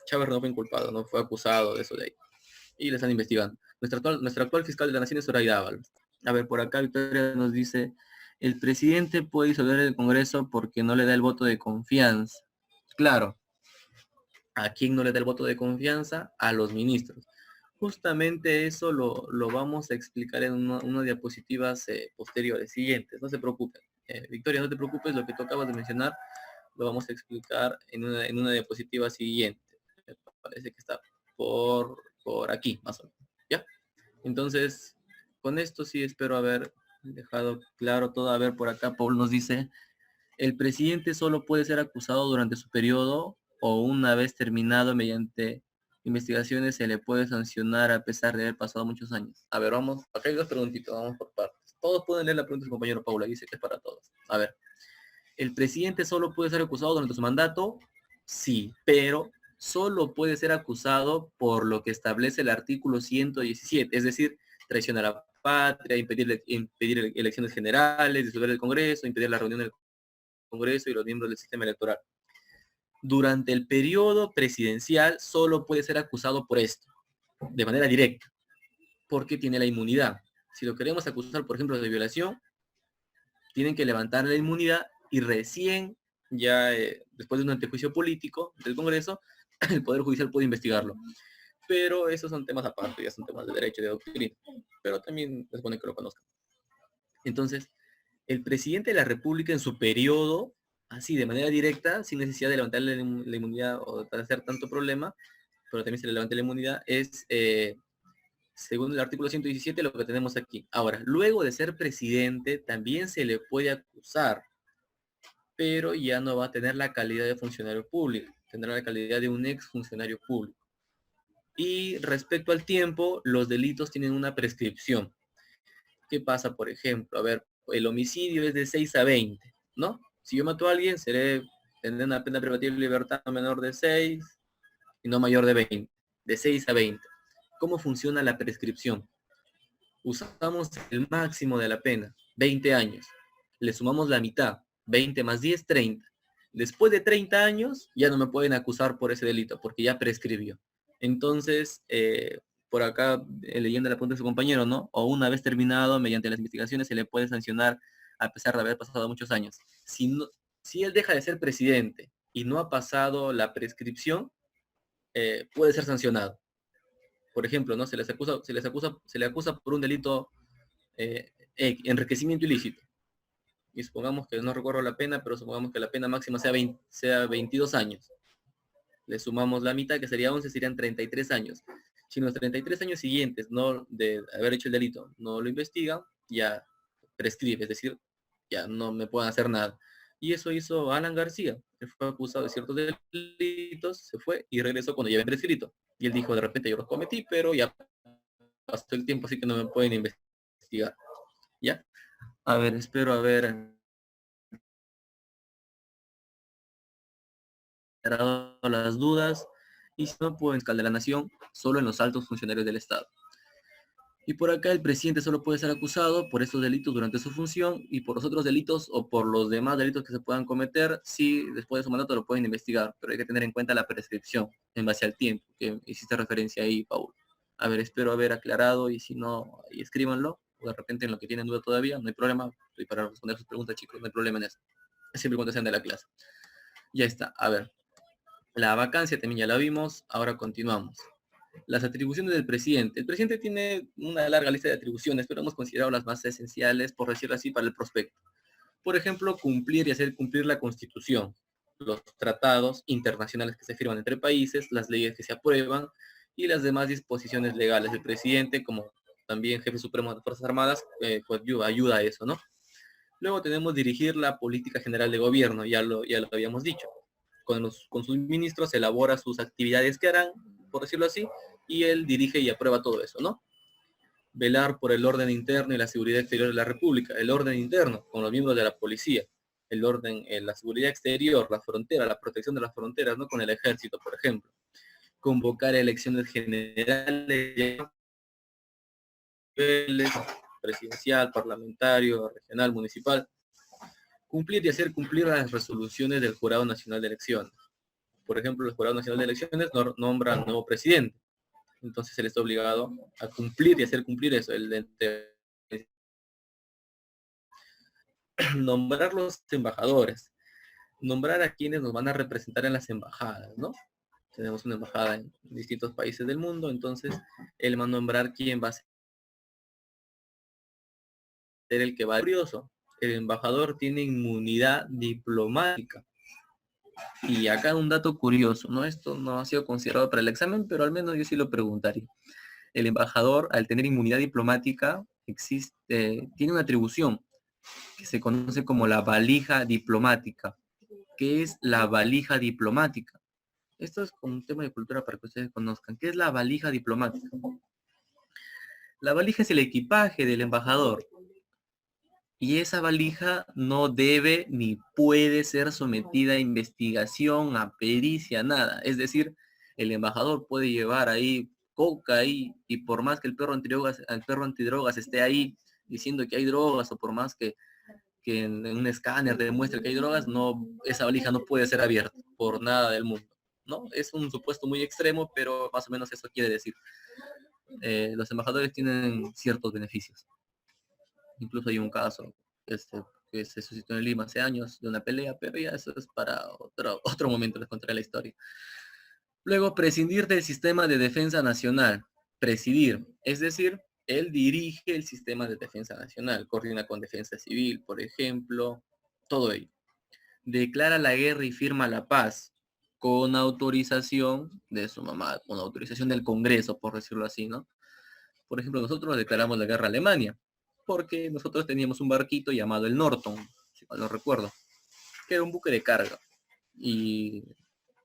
S1: Chávarri no fue inculpado, no fue acusado de eso de ahí. Y le están investigando. Nuestra actual fiscal de la nación es Zoraida Ábalos. A ver, por acá Victoria nos dice, el presidente puede disolver el Congreso porque no le da el voto de confianza. Claro, ¿a quién no le da el voto de confianza? A los ministros. Justamente eso lo vamos a explicar en unas diapositivas posteriores, siguientes. No se preocupen. Victoria, no te preocupes, lo que tú acabas de mencionar lo vamos a explicar en una diapositiva siguiente. Me parece que está por aquí, más o menos. ¿Ya? Entonces, con esto sí espero haber dejado claro todo. A ver, por acá Paul nos dice, el presidente solo puede ser acusado durante su periodo o una vez terminado mediante investigaciones se le puede sancionar a pesar de haber pasado muchos años. A ver, vamos, acá hay dos preguntitas, vamos por partes. Todos pueden leer la pregunta de su compañero Paula, dice que es para todos. A ver, ¿el presidente solo puede ser acusado durante su mandato? Sí, pero solo puede ser acusado por lo que establece el artículo 117, es decir, traición a la patria, impedir elecciones generales, disolver el Congreso, impedir la reunión del Congreso y los miembros del sistema electoral. Durante el periodo presidencial solo puede ser acusado por esto, de manera directa, porque tiene la inmunidad. Si lo queremos acusar, por ejemplo, de violación, tienen que levantar la inmunidad y recién, ya después de un antejuicio político del Congreso, el Poder Judicial puede investigarlo. Pero esos son temas aparte, ya son temas de derecho y de doctrina. Pero también es bueno que lo conozcan. Entonces, el presidente de la República en su periodo, así de manera directa, sin necesidad de levantarle la inmunidad o de hacer tanto problema, pero también se le levanta la inmunidad, es, según el artículo 117, lo que tenemos aquí. Ahora, luego de ser presidente, también se le puede acusar, pero ya no va a tener la calidad de funcionario público, tendrá la calidad de un ex funcionario público. Y respecto al tiempo, los delitos tienen una prescripción. ¿Qué pasa, por ejemplo? A ver, el homicidio es de 6 a 20, ¿no? Si yo mato a alguien, tendré una pena privativa de libertad menor de 6 y no mayor de 20, de 6 a 20. ¿Cómo funciona la prescripción? Usamos el máximo de la pena, 20 años. Le sumamos la mitad, 20 más 10, 30. Después de 30 años, ya no me pueden acusar por ese delito, porque ya prescribió. Entonces, por acá, leyendo la pregunta de su compañero, ¿no? O una vez terminado, mediante las investigaciones, se le puede sancionar a pesar de haber pasado muchos años. Si él deja de ser presidente y no ha pasado la prescripción, puede ser sancionado. Por ejemplo, ¿no? Se le acusa por un delito enriquecimiento ilícito. Y supongamos que no recuerdo la pena, pero supongamos que la pena máxima sea 22 años. Le sumamos la mitad, que sería 11, serían 33 años. Si en los 33 años siguientes no de haber hecho el delito no lo investigan, ya prescribe, es decir, ya no me pueden hacer nada. Y eso hizo Alan García. Él fue acusado de ciertos delitos, se fue y regresó cuando ya había prescrito. Y él dijo, de repente yo los cometí, pero ya pasó el tiempo, así que no me pueden investigar. ¿Ya? A ver, espero haber aclarado las dudas y si no, pueden escalar la nación solo en los altos funcionarios del Estado. Y por acá el presidente solo puede ser acusado por estos delitos durante su función y por los otros delitos o por los demás delitos que se puedan cometer, si después de su mandato lo pueden investigar, pero hay que tener en cuenta la prescripción en base al tiempo, que hiciste referencia ahí, Paul. A ver, espero haber aclarado y si no, ahí escríbanlo, o de repente en lo que tienen duda todavía, no hay problema, estoy para responder sus preguntas, chicos, no hay problema en eso. Siempre cuando sean de la clase. Ya está, a ver. La vacancia también ya la vimos, ahora continuamos. Las atribuciones del presidente. El presidente tiene una larga lista de atribuciones, pero hemos considerado las más esenciales, por decirlo así, para el prospecto. Por ejemplo, cumplir y hacer cumplir la Constitución, los tratados internacionales que se firman entre países, las leyes que se aprueban y las demás disposiciones legales. El presidente, como también jefe supremo de las Fuerzas Armadas, pues ayuda a eso, ¿no? Luego tenemos dirigir la política general de gobierno, ya lo habíamos dicho. Con sus ministros elabora sus actividades que harán, por decirlo así, y él dirige y aprueba todo eso, ¿no? Velar por el orden interno y la seguridad exterior de la República, el orden interno, con los miembros de la policía, el orden, la seguridad exterior, la frontera, la protección de las fronteras, ¿no? Con el ejército, por ejemplo. Convocar elecciones generales, presidencial, parlamentario, regional, municipal. Cumplir y hacer cumplir las resoluciones del Jurado Nacional de Elecciones. Por ejemplo, el Jurado Nacional de Elecciones nombra al nuevo presidente. Entonces él está obligado a cumplir y hacer cumplir eso. Nombrar los embajadores. Nombrar a quienes nos van a representar en las embajadas, ¿no? Tenemos una embajada en distintos países del mundo, entonces él va a nombrar quién va a ser el que va. Curioso, el embajador tiene inmunidad diplomática. Y acá un dato curioso, ¿no? Esto no ha sido considerado para el examen, pero al menos yo sí lo preguntaría. El embajador, al tener inmunidad diplomática, tiene una atribución que se conoce como la valija diplomática. ¿Qué es la valija diplomática? Esto es un tema de cultura para que ustedes conozcan. ¿Qué es la valija diplomática? La valija es el equipaje del embajador. Y esa valija no debe ni puede ser sometida a investigación, a pericia, nada. Es decir, el embajador puede llevar ahí coca ahí y por más que el perro antidrogas esté ahí diciendo que hay drogas o por más que en un escáner demuestre que hay drogas, no, esa valija no puede ser abierta por nada del mundo. ¿No? Es un supuesto muy extremo, pero más o menos eso quiere decir. Los embajadores tienen ciertos beneficios. Incluso hay un caso que se suscitó en Lima hace años de una pelea, pero ya eso es para otro momento, les contaré la historia. Luego, prescindir del sistema de defensa nacional. Presidir, es decir, él dirige el sistema de defensa nacional, coordina con defensa civil, por ejemplo, todo ello. Declara la guerra y firma la paz con autorización de su mamá, con autorización del Congreso, por decirlo así, ¿no? Por ejemplo, nosotros declaramos la guerra a Alemania, porque nosotros teníamos un barquito llamado el Norton, si mal no recuerdo, que era un buque de carga. Y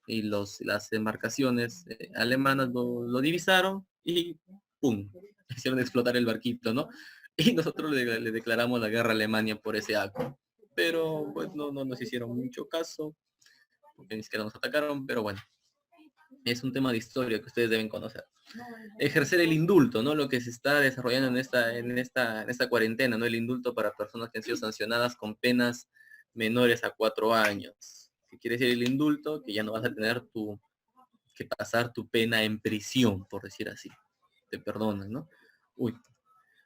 S1: las embarcaciones alemanas lo divisaron y ¡pum! Hicieron explotar el barquito, ¿no? Y nosotros le declaramos la guerra a Alemania por ese acto. Pero pues no nos hicieron mucho caso, porque ni siquiera nos atacaron, pero bueno, es un tema de historia que ustedes deben conocer. Ejercer el indulto, ¿no? Lo que se está desarrollando en esta cuarentena, ¿no? El indulto para personas que han sido sancionadas con penas menores a 4 años. Si quieres decir el indulto, que ya no vas a tener que pasar tu pena en prisión, por decir así. Te perdonan, ¿no? Uy.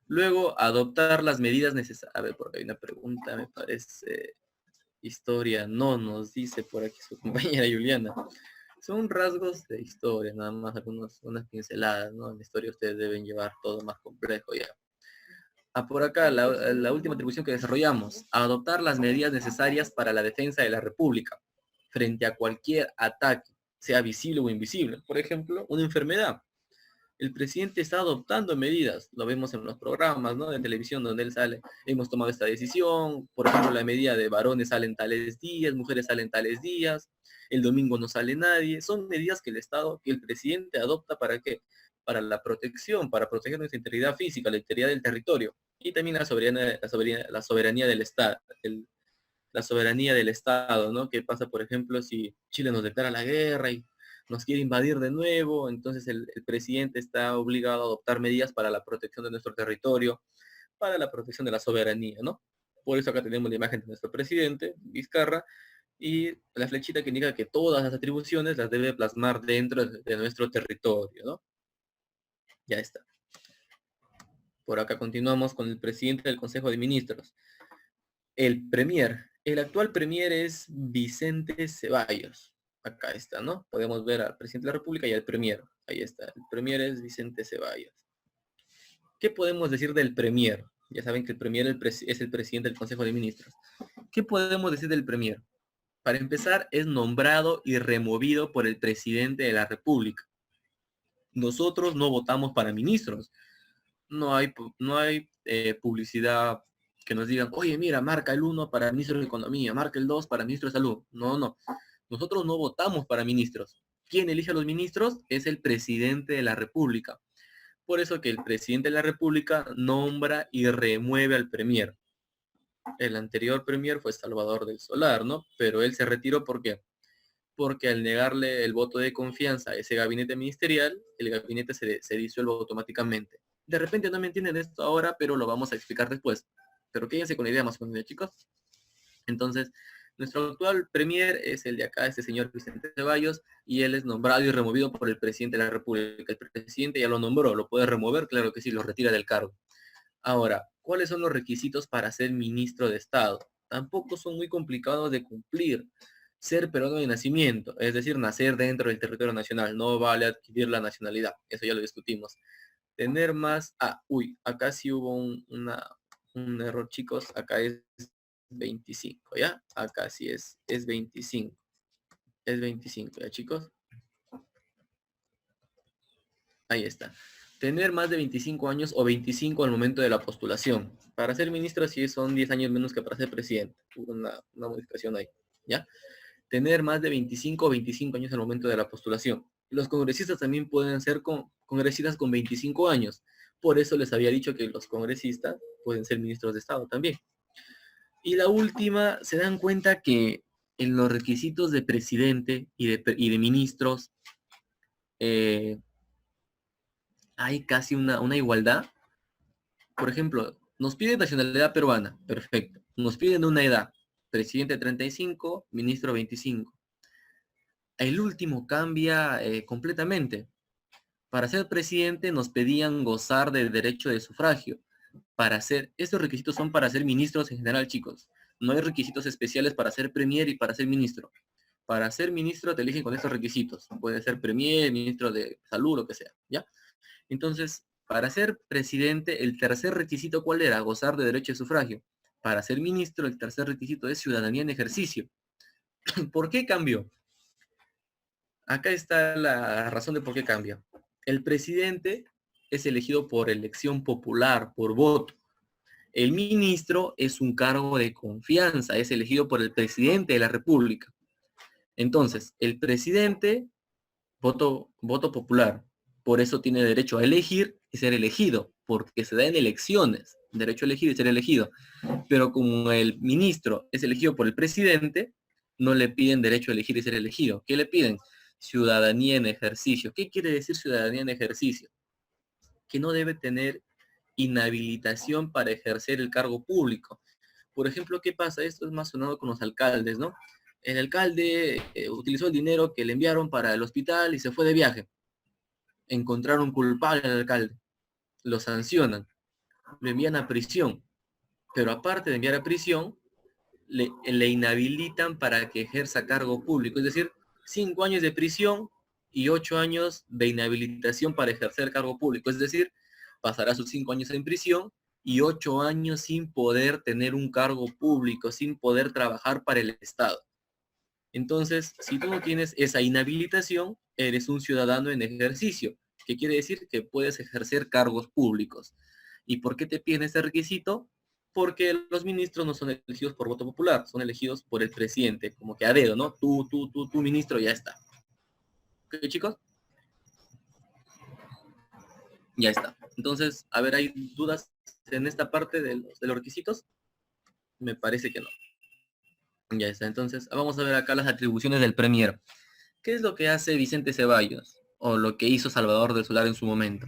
S1: Luego, adoptar las medidas necesarias. A ver, porque hay una pregunta, me parece. Historia, no nos dice por aquí su compañera Juliana. Son rasgos de historia, nada más unas pinceladas, ¿no? En la historia ustedes deben llevar todo más complejo ya. Por acá, la última atribución que desarrollamos, adoptar las medidas necesarias para la defensa de la República frente a cualquier ataque, sea visible o invisible. Por ejemplo, una enfermedad. El presidente está adoptando medidas, lo vemos en los programas, ¿no? De televisión donde él sale, hemos tomado esta decisión, por ejemplo, la medida de varones salen tales días, mujeres salen tales días, el domingo no sale nadie, son medidas que el Estado, que el presidente adopta, ¿para qué? para la protección, para proteger nuestra integridad física, la integridad del territorio, y también la soberanía del Estado, la soberanía del Estado, ¿no? ¿Qué pasa, por ejemplo, si Chile nos declara la guerra y nos quiere invadir de nuevo? Entonces el presidente está obligado a adoptar medidas para la protección de nuestro territorio, para la protección de la soberanía, ¿no? Por eso acá tenemos la imagen de nuestro presidente, Vizcarra, y la flechita que indica que todas las atribuciones las debe plasmar dentro de nuestro territorio, ¿no? Ya está. Por acá continuamos con el presidente del Consejo de Ministros. El premier. El actual premier es Vicente Ceballos. Acá está, ¿no? Podemos ver al presidente de la República y al premier. Ahí está. El premier es Vicente Ceballos. ¿Qué podemos decir del premier? Ya saben que el premier es el presidente del Consejo de Ministros. ¿Qué podemos decir del premier? Para empezar, es nombrado y removido por el presidente de la República. Nosotros no votamos para ministros. No hay publicidad que nos digan, oye, mira, marca el 1 para ministro de Economía, marca el 2 para ministro de Salud. No, no. Nosotros no votamos para ministros. ¿Quién elige a los ministros? Es el presidente de la República. Por eso que el presidente de la República nombra y remueve al premier. El anterior premier fue Salvador del Solar, ¿no? Pero él se retiró, ¿por qué? Porque al negarle el voto de confianza a ese gabinete ministerial, el gabinete se disuelve automáticamente. De repente no me entienden esto ahora, pero lo vamos a explicar después. Pero quédense con la idea más o menos, chicos. Entonces, nuestro actual premier es el de acá, este señor Vicente Ceballos, y él es nombrado y removido por el presidente de la República. El presidente ya lo nombró, lo puede remover, claro que sí, lo retira del cargo. Ahora, ¿cuáles son los requisitos para ser ministro de Estado? Tampoco son muy complicados de cumplir. Ser peruano de nacimiento, es decir, nacer dentro del territorio nacional, no vale adquirir la nacionalidad, eso ya lo discutimos. Tener más, acá sí hubo un error, chicos, acá es 25, ¿ya? Acá sí es 25, es 25, ¿ya, chicos? Ahí está. Tener más de 25 años o 25 al momento de la postulación. Para ser ministro sí son 10 años menos que para ser presidente. Hubo una modificación ahí, ¿ya? Tener más de 25 o 25 años al momento de la postulación. Los congresistas también pueden ser congresistas con 25 años. Por eso les había dicho que los congresistas pueden ser ministros de Estado también. Y la última, se dan cuenta que en los requisitos de presidente y de ministros hay casi una igualdad. Por ejemplo, nos piden nacionalidad peruana, perfecto. Nos piden una edad, presidente 35, ministro 25. El último cambia completamente. Para ser presidente nos pedían gozar del derecho de sufragio. Estos requisitos son para ser ministros en general, chicos. No hay requisitos especiales para ser premier y para ser ministro. Para ser ministro te eligen con estos requisitos. Puede ser premier, ministro de salud, lo que sea, ¿ya? Entonces, para ser presidente, el tercer requisito, ¿cuál era? Gozar de derecho de sufragio. Para ser ministro, el tercer requisito es ciudadanía en ejercicio. ¿Por qué cambió? Acá está la razón de por qué cambia. El presidente es elegido por elección popular, por voto. El ministro es un cargo de confianza, es elegido por el presidente de la República. Entonces, el presidente, voto popular, por eso tiene derecho a elegir y ser elegido, porque se da en elecciones, derecho a elegir y ser elegido. Pero como el ministro es elegido por el presidente, no le piden derecho a elegir y ser elegido. ¿Qué le piden? Ciudadanía en ejercicio. ¿Qué quiere decir ciudadanía en ejercicio? Que no debe tener inhabilitación para ejercer el cargo público. Por ejemplo, ¿qué pasa? Esto es más sonado con los alcaldes, ¿no? El alcalde utilizó el dinero que le enviaron para el hospital y se fue de viaje. Encontraron culpable al alcalde. Lo sancionan. Lo envían a prisión. Pero aparte de enviar a prisión, le inhabilitan para que ejerza cargo público. Es decir, 5 años de prisión y 8 años de inhabilitación para ejercer cargo público. Es decir, pasará sus 5 años en prisión y 8 años sin poder tener un cargo público, sin poder trabajar para el Estado. Entonces, si tú no tienes esa inhabilitación, eres un ciudadano en ejercicio, que quiere decir que puedes ejercer cargos públicos. ¿Y por qué te piden ese requisito? Porque los ministros no son elegidos por voto popular, son elegidos por el presidente, como que a dedo, ¿no? Tú, ministro, ya está. ¿Ok, chicos? Ya está. Entonces, a ver, ¿hay dudas en esta parte de los requisitos? Me parece que no. Ya está. Entonces, vamos a ver acá las atribuciones del Premier. ¿Qué es lo que hace Vicente Ceballos? O lo que hizo Salvador del Solar en su momento.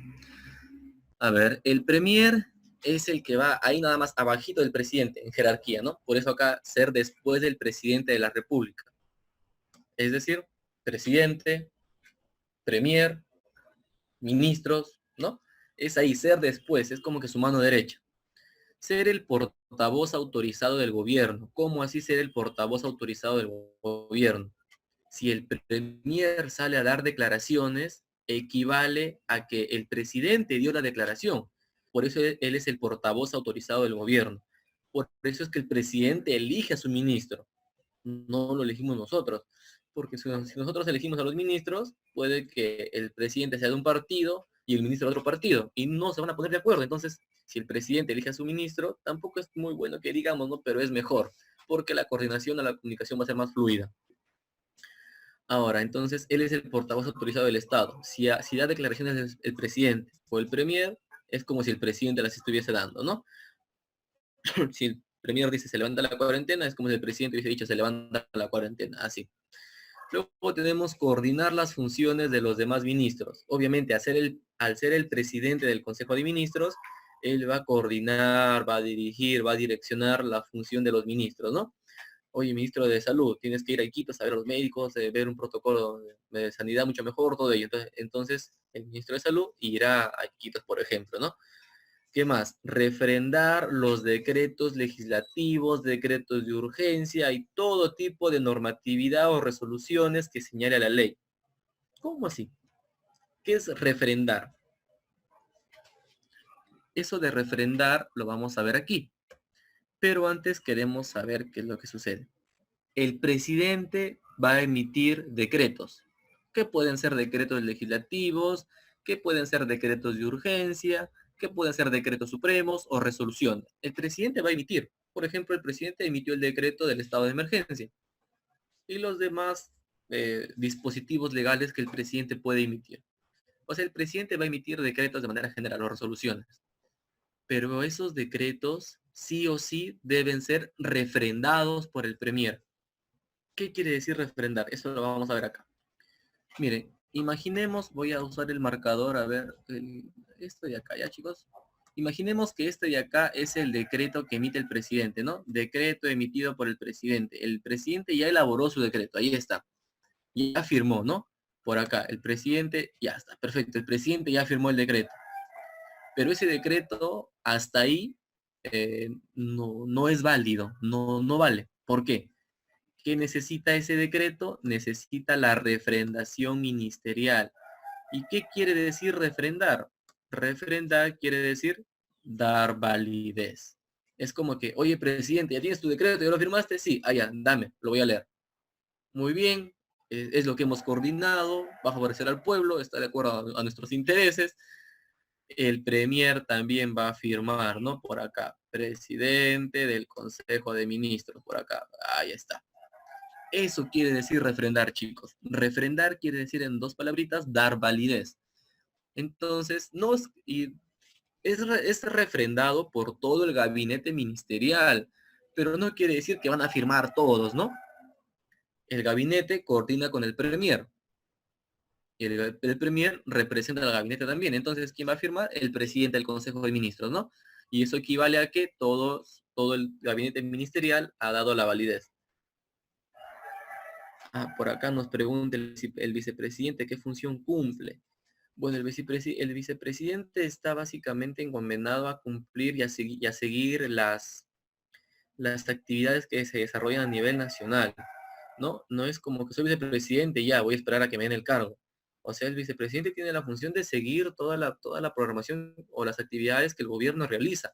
S1: A ver, el Premier es el que va ahí nada más abajito del presidente, en jerarquía, ¿no? Por eso acá ser después del presidente de la República. Es decir, presidente, Premier, ministros, ¿no? Es ahí, ser después, es como que su mano derecha. Ser el portavoz autorizado del gobierno. ¿Cómo así ser el portavoz autorizado del gobierno? Si el premier sale a dar declaraciones, equivale a que el presidente dio la declaración. Por eso él es el portavoz autorizado del gobierno. Por eso es que el presidente elige a su ministro. No lo elegimos nosotros. Porque si nosotros elegimos a los ministros, puede que el presidente sea de un partido y el ministro de otro partido. Y no se van a poner de acuerdo. Entonces, si el presidente elige a su ministro, tampoco es muy bueno que digamos, ¿no? Pero es mejor. Porque la coordinación a la comunicación va a ser más fluida. Ahora, entonces, él es el portavoz autorizado del Estado. Si da declaraciones el presidente o el premier, es como si el presidente las estuviese dando, ¿no? Si el premier dice se levanta la cuarentena, es como si el presidente hubiese dicho se levanta la cuarentena, así. Luego tenemos coordinar las funciones de los demás ministros. Obviamente, al ser el presidente del Consejo de Ministros, él va a coordinar, va a dirigir, va a direccionar la función de los ministros, ¿no? Oye, ministro de Salud, tienes que ir a Iquitos a ver a los médicos, ver un protocolo de sanidad mucho mejor, todo ello. Entonces, el ministro de Salud irá a Iquitos, por ejemplo, ¿no? ¿Qué más? Refrendar los decretos legislativos, decretos de urgencia y todo tipo de normatividad o resoluciones que señale la ley. ¿Cómo así? ¿Qué es refrendar? Eso de refrendar lo vamos a ver aquí. Pero antes queremos saber qué es lo que sucede. El presidente va a emitir decretos, que pueden ser decretos legislativos, que pueden ser decretos de urgencia, que pueden ser decretos supremos o resoluciones. El presidente va a emitir. Por ejemplo, el presidente emitió el decreto del estado de emergencia y los demás dispositivos legales que el presidente puede emitir. O sea, el presidente va a emitir decretos de manera general o resoluciones. Pero esos decretos sí o sí deben ser refrendados por el premier. ¿Qué quiere decir refrendar? Eso lo vamos a ver acá. Miren, imaginemos, voy a usar el marcador, a ver, esto de acá, ¿ya chicos? Imaginemos que este de acá es el decreto que emite el presidente, ¿no? Decreto emitido por el presidente. El presidente ya elaboró su decreto, ahí está. Ya firmó, ¿no? Por acá, el presidente, ya está, perfecto. El presidente ya firmó el decreto. Pero ese decreto, hasta ahí, no es válido, no vale. ¿Por qué? ¿Qué necesita ese decreto? Necesita la refrendación ministerial. ¿Y qué quiere decir refrendar? Refrendar quiere decir dar validez. Es como que, oye, presidente, ¿ya tienes tu decreto? ¿Ya lo firmaste? Sí, ya, dame, lo voy a leer. Muy bien, es lo que hemos coordinado, va a favorecer al pueblo, está de acuerdo a nuestros intereses. El premier también va a firmar, ¿no? Por acá, presidente del Consejo de Ministros, por acá, ahí está. Eso quiere decir refrendar, chicos. Refrendar quiere decir en dos palabritas dar validez. Entonces, no es, y es refrendado por todo el gabinete ministerial, pero no quiere decir que van a firmar todos, ¿no? El gabinete coordina con el premier. Y el premier representa al gabinete también. Entonces, ¿quién va a firmar? El presidente del Consejo de Ministros, ¿no? Y eso equivale a que todo el gabinete ministerial ha dado la validez. Por acá nos pregunta el vicepresidente qué función cumple. Bueno, el vicepresidente está básicamente encomendado a cumplir y a seguir las actividades que se desarrollan a nivel nacional, ¿no? No es como que soy vicepresidente y ya voy a esperar a que me den el cargo. O sea, el vicepresidente tiene la función de seguir toda la programación o las actividades que el gobierno realiza.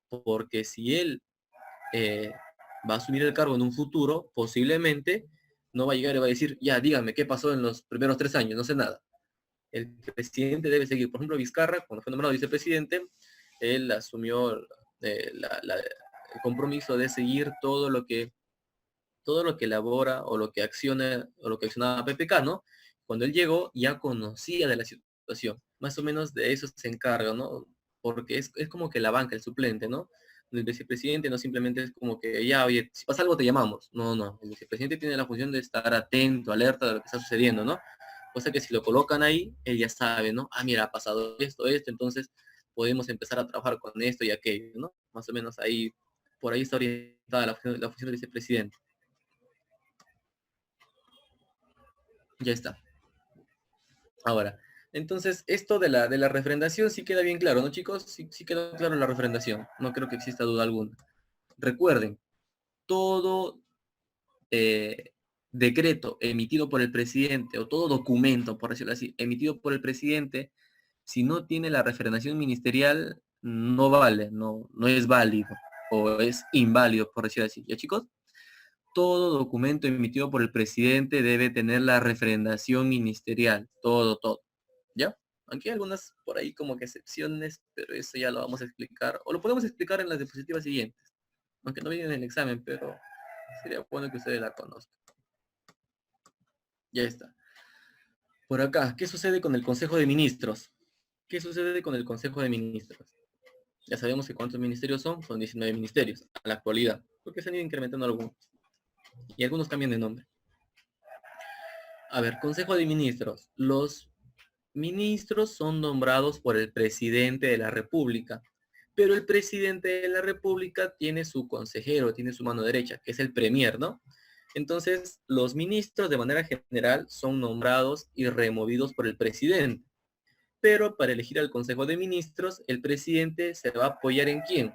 S1: Porque si él va a asumir el cargo en un futuro, posiblemente no va a llegar y va a decir, ya, dígame, ¿qué pasó en los primeros 3 años? No sé nada. El presidente debe seguir. Por ejemplo, Vizcarra, cuando fue nombrado vicepresidente, él asumió el compromiso de seguir todo lo que elabora o lo que acciona o lo que accionaba PPK, ¿no? Cuando él llegó ya conocía de la situación situación. Más o menos de eso se encarga, ¿no? Porque es como que la banca, el suplente, ¿no? El vicepresidente no simplemente es como que ya, oye, si pasa algo te llamamos. No, no. El vicepresidente tiene la función de estar atento, alerta de lo que está sucediendo, ¿no? Cosa que si lo colocan ahí, él ya sabe, ¿no? Ah, mira, ha pasado esto, entonces podemos empezar a trabajar con esto y aquello, ¿no? Más o menos ahí, por ahí está orientada la función del vicepresidente. Ya está. Ahora, entonces, esto de la refrendación sí queda bien claro, ¿no, chicos? Sí, sí quedó claro la refrendación. No creo que exista duda alguna. Recuerden, todo decreto emitido por el presidente o todo documento, por decirlo así, emitido por el presidente, si no tiene la refrendación ministerial, no vale, no es válido o es inválido, por decirlo así. ¿Ya, chicos? Todo documento emitido por el presidente debe tener la refrendación ministerial, todo, ¿ya? Aquí hay algunas por ahí como que excepciones, pero eso ya lo vamos a explicar, o lo podemos explicar en las diapositivas siguientes, aunque no viene en el examen, pero sería bueno que ustedes la conozcan. Ya está. Por acá, ¿qué sucede con el Consejo de Ministros? ¿Qué sucede con el Consejo de Ministros? Ya sabemos que cuántos ministerios son 19 ministerios a la actualidad, porque se han ido incrementando algunos, y algunos cambian de nombre. A ver, Consejo de Ministros. Los ministros son nombrados por el presidente de la República, pero el presidente de la República tiene su consejero, tiene su mano derecha, que es el premier, ¿no? Entonces, los ministros de manera general son nombrados y removidos por el presidente. Pero para elegir al Consejo de Ministros, el presidente se va a apoyar en quién,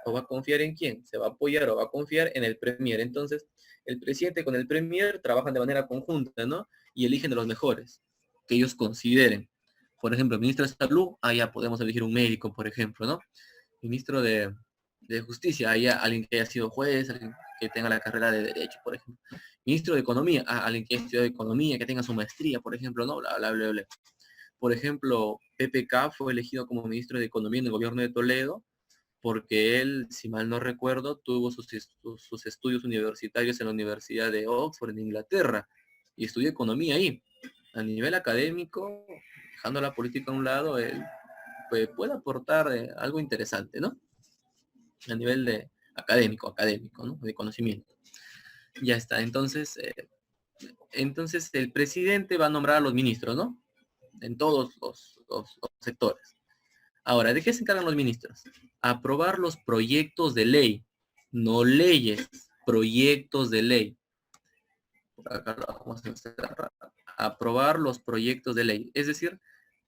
S1: o va a confiar en quién, se va a apoyar o va a confiar en el premier. Entonces, el presidente con el premier trabajan de manera conjunta, ¿no? Y eligen de los mejores que ellos consideren. Por ejemplo, ministro de Salud, allá podemos elegir un médico, por ejemplo, ¿no? Ministro de Justicia, allá alguien que haya sido juez, alguien que tenga la carrera de Derecho, por ejemplo. Ministro de Economía, alguien que haya estudiado Economía, que tenga su maestría, por ejemplo, ¿no? Bla, bla, bla, bla. Por ejemplo, PPK fue elegido como ministro de Economía en el gobierno de Toledo porque él, si mal no recuerdo, tuvo sus estudios universitarios en la Universidad de Oxford, en Inglaterra, y estudió economía ahí. A nivel académico, dejando la política a un lado, él pues, puede aportar algo interesante, ¿no? A nivel de académico, ¿no? De conocimiento. Ya está, entonces el presidente va a nombrar a los ministros, ¿no? En todos los sectores. Ahora, ¿de qué se encargan los ministros? Aprobar los proyectos de ley, no leyes, proyectos de ley. Por acá lo vamos a encerrar. Aprobar los proyectos de ley. Es decir,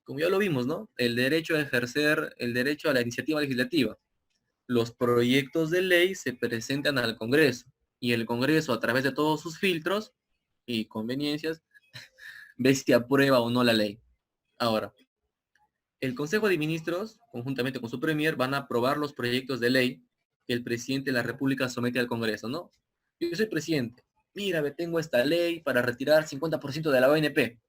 S1: como ya lo vimos, ¿no? El derecho a ejercer, el derecho a la iniciativa legislativa. Los proyectos de ley se presentan al Congreso y el Congreso, a través de todos sus filtros y conveniencias, ve si aprueba o no la ley. Ahora, el Consejo de Ministros, conjuntamente con su Premier, van a aprobar los proyectos de ley que el presidente de la República somete al Congreso, ¿no? Yo soy presidente. Mira, tengo esta ley para retirar 50% de la ONP.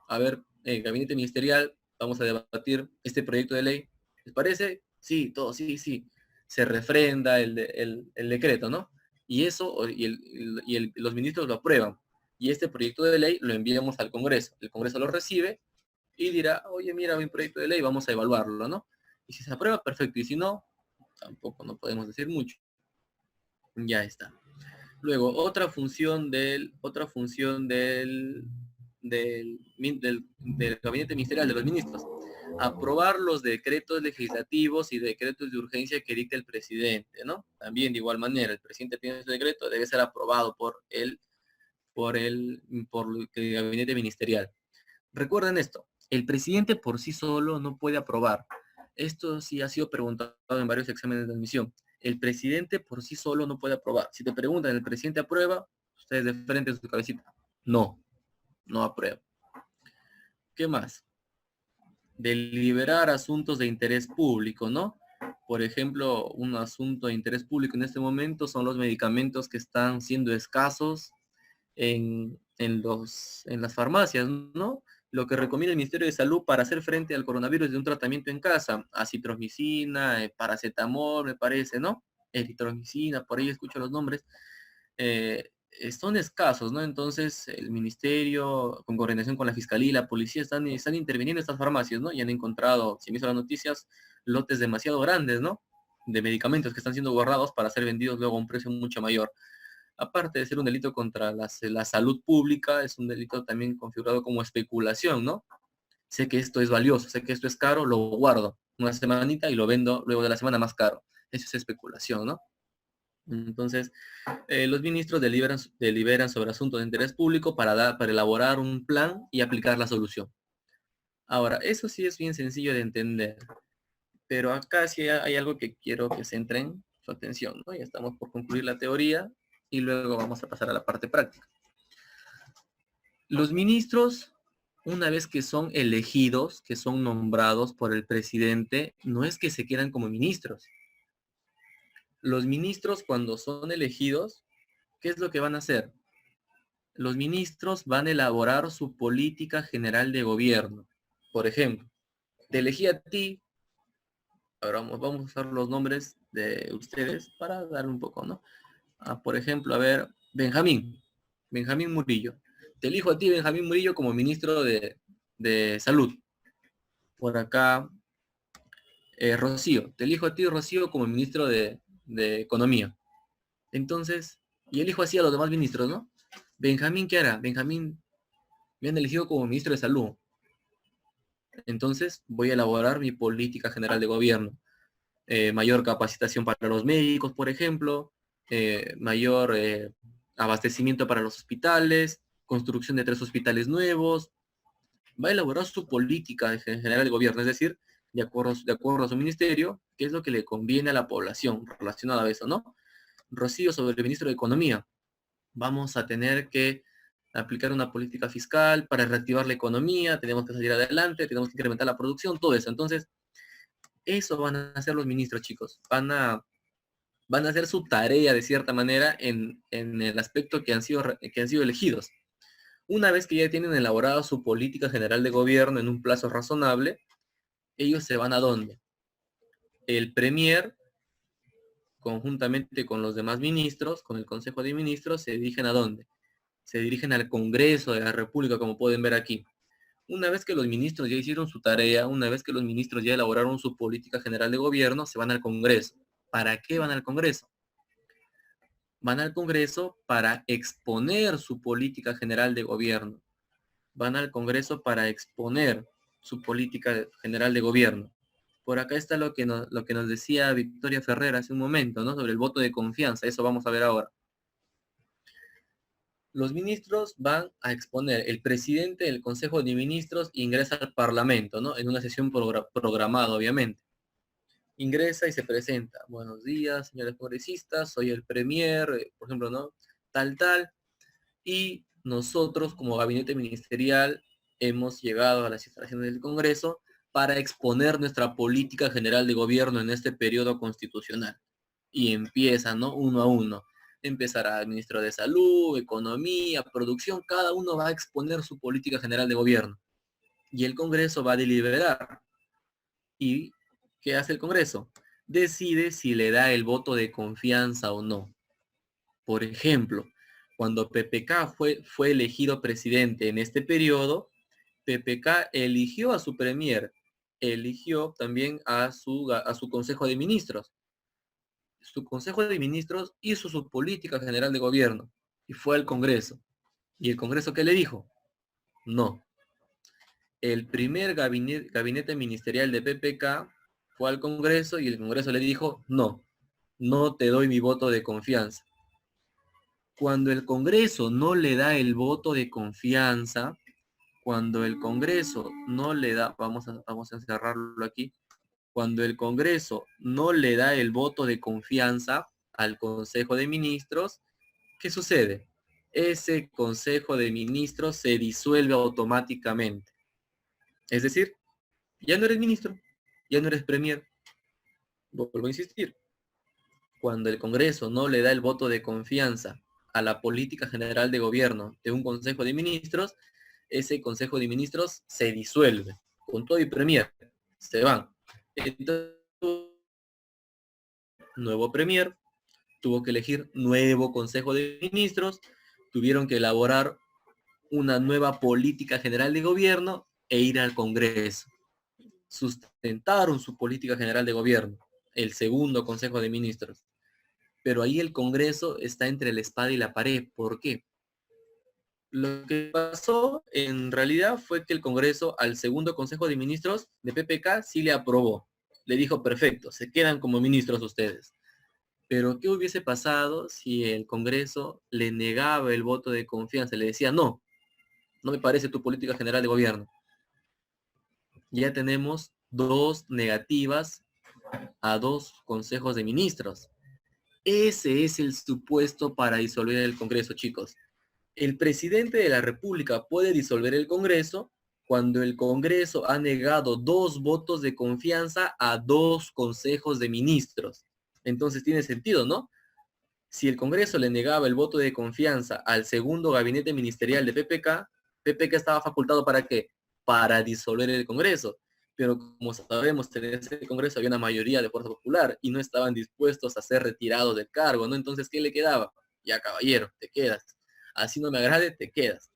S1: A ver, gabinete ministerial, vamos a debatir este proyecto de ley. ¿Les parece? Sí, todo, sí. Se refrenda el decreto, ¿no? Y eso, los ministros lo aprueban. Y este proyecto de ley lo enviamos al Congreso. El Congreso lo recibe y dirá, oye, mira, mi proyecto de ley, vamos a evaluarlo, ¿no? Y si se aprueba, perfecto, y si no, tampoco no podemos decir mucho. Ya está. Luego, del gabinete ministerial de los ministros. Aprobar los decretos legislativos y decretos de urgencia que dicta el presidente, ¿no? También de igual manera, el presidente tiene su decreto, debe ser aprobado por el gabinete ministerial. Recuerden esto, el presidente por sí solo no puede aprobar. Esto sí ha sido preguntado en varios exámenes de admisión. El presidente por sí solo no puede aprobar. Si te preguntan, ¿el presidente aprueba? Ustedes de frente a su cabecita. No aprueba. ¿Qué más? Deliberar asuntos de interés público, ¿no? Por ejemplo, un asunto de interés público en este momento son los medicamentos que están siendo escasos en las farmacias, ¿no? Lo que recomienda el Ministerio de Salud para hacer frente al coronavirus de un tratamiento en casa, acitromicina, paracetamol, me parece, ¿no? Eritromicina, por ahí escucho los nombres. son escasos, ¿no? Entonces el ministerio, con coordinación con la fiscalía y la policía, están interviniendo en estas farmacias, ¿no? Y han encontrado, si han visto las noticias, lotes demasiado grandes, ¿no? De medicamentos que están siendo guardados para ser vendidos luego a un precio mucho mayor. Aparte de ser un delito contra la salud pública, es un delito también configurado como especulación, ¿no? Sé que esto es valioso, sé que esto es caro, lo guardo una semanita y lo vendo luego de la semana más caro. Eso es especulación, ¿no? Entonces, los ministros deliberan sobre asuntos de interés público para elaborar un plan y aplicar la solución. Ahora, eso sí es bien sencillo de entender, pero acá sí hay algo que quiero que centren su atención, ¿no? Ya estamos por concluir la teoría y luego vamos a pasar a la parte práctica. Los ministros, una vez que son elegidos, que son nombrados por el presidente, no es que se quedan como ministros. Los ministros, cuando son elegidos, ¿qué es lo que van a hacer? Los ministros van a elaborar su política general de gobierno. Por ejemplo, te elegí a ti, ahora vamos a usar los nombres de ustedes para darle un poco, ¿no? Por ejemplo, a ver, Benjamín Murillo. Te elijo a ti, Benjamín Murillo, como ministro de Salud. Por acá, Rocío. Te elijo a ti, Rocío, como ministro de Economía. Entonces, y elijo así a los demás ministros, ¿no? Benjamín, ¿qué hará? Benjamín me han elegido como ministro de Salud. Entonces voy a elaborar mi política general de gobierno. Mayor capacitación para los médicos, por ejemplo, mayor abastecimiento para los hospitales, construcción de 3 hospitales nuevos. Va a elaborar su política general de gobierno, es decir, de acuerdo a su ministerio, qué es lo que le conviene a la población relacionado a eso, ¿no? Rocío, sobre el ministro de Economía. Vamos a tener que aplicar una política fiscal para reactivar la economía, tenemos que salir adelante, tenemos que incrementar la producción, todo eso. Entonces, eso van a hacer los ministros, chicos. Van a hacer su tarea de cierta manera en el aspecto que han sido elegidos. Una vez que ya tienen elaborada su política general de gobierno en un plazo razonable, ellos se van a dónde. El premier, conjuntamente con los demás ministros, con el Consejo de Ministros, se dirigen a dónde. Se dirigen al Congreso de la República, como pueden ver aquí. Una vez que los ministros ya hicieron su tarea, una vez que los ministros ya elaboraron su política general de gobierno, se van al Congreso. ¿Para qué van al Congreso? Van al Congreso para exponer su política general de gobierno. Van al Congreso para exponer su política general de gobierno. Por acá está lo que nos decía Victoria Ferrer hace un momento, ¿no? Sobre el voto de confianza. Eso vamos a ver ahora. Los ministros van a exponer, el presidente del Consejo de Ministros ingresa al Parlamento, ¿no? En una sesión programada, obviamente. Ingresa y se presenta. Buenos días, señores congresistas, soy el premier, por ejemplo, ¿no? Tal. Y nosotros, como gabinete ministerial, hemos llegado a las instalaciones del Congreso para exponer nuestra política general de gobierno en este periodo constitucional. Y empieza, ¿no? Uno a uno. Empezará el ministro de Salud, Economía, Producción, cada uno va a exponer su política general de gobierno. Y el Congreso va a deliberar. ¿Y qué hace el Congreso? Decide si le da el voto de confianza o no. Por ejemplo, cuando PPK fue elegido presidente en este periodo, PPK eligió a su premier, eligió también a su Consejo de Ministros. Su Consejo de Ministros hizo su política general de gobierno y fue al Congreso. ¿Y el Congreso qué le dijo? No. El primer gabinete ministerial de PPK fue al Congreso y el Congreso le dijo, no te doy mi voto de confianza. Cuando el Congreso no le da el voto de confianza, cuando el Congreso no le da, vamos a encerrarlo aquí, cuando el Congreso no le da el voto de confianza al Consejo de Ministros, ¿qué sucede? Ese Consejo de Ministros se disuelve automáticamente. Es decir, ya no eres ministro, ya no eres premier. Vuelvo a insistir. Cuando el Congreso no le da el voto de confianza a la política general de gobierno de un Consejo de Ministros, ese Consejo de Ministros se disuelve con todo y premier. Se van. Entonces, nuevo premier tuvo que elegir nuevo Consejo de Ministros tuvieron que elaborar una nueva política general de gobierno e ir al Congreso. Sustentaron su política general de gobierno, el segundo Consejo de Ministros. Pero ahí el Congreso está entre la espada y la pared. ¿Por qué? Lo que pasó en realidad fue que el Congreso al segundo Consejo de Ministros de PPK sí le aprobó. Le dijo, perfecto, se quedan como ministros ustedes. Pero ¿qué hubiese pasado si el Congreso le negaba el voto de confianza? Le decía, no, no me parece tu política general de gobierno. Ya tenemos dos negativas a dos consejos de ministros. Ese es el supuesto para disolver el Congreso, chicos. El presidente de la República puede disolver el Congreso cuando el Congreso ha negado dos votos de confianza a dos consejos de ministros. Entonces tiene sentido, ¿no? Si el Congreso le negaba el voto de confianza al segundo gabinete ministerial de PPK, PPK estaba facultado ¿para qué? Para disolver el Congreso. Pero como sabemos, en ese Congreso había una mayoría de fuerza popular y no estaban dispuestos a ser retirados del cargo, ¿no? Entonces, ¿qué le quedaba? Ya, caballero, te quedas. Así no me agrade, te quedas.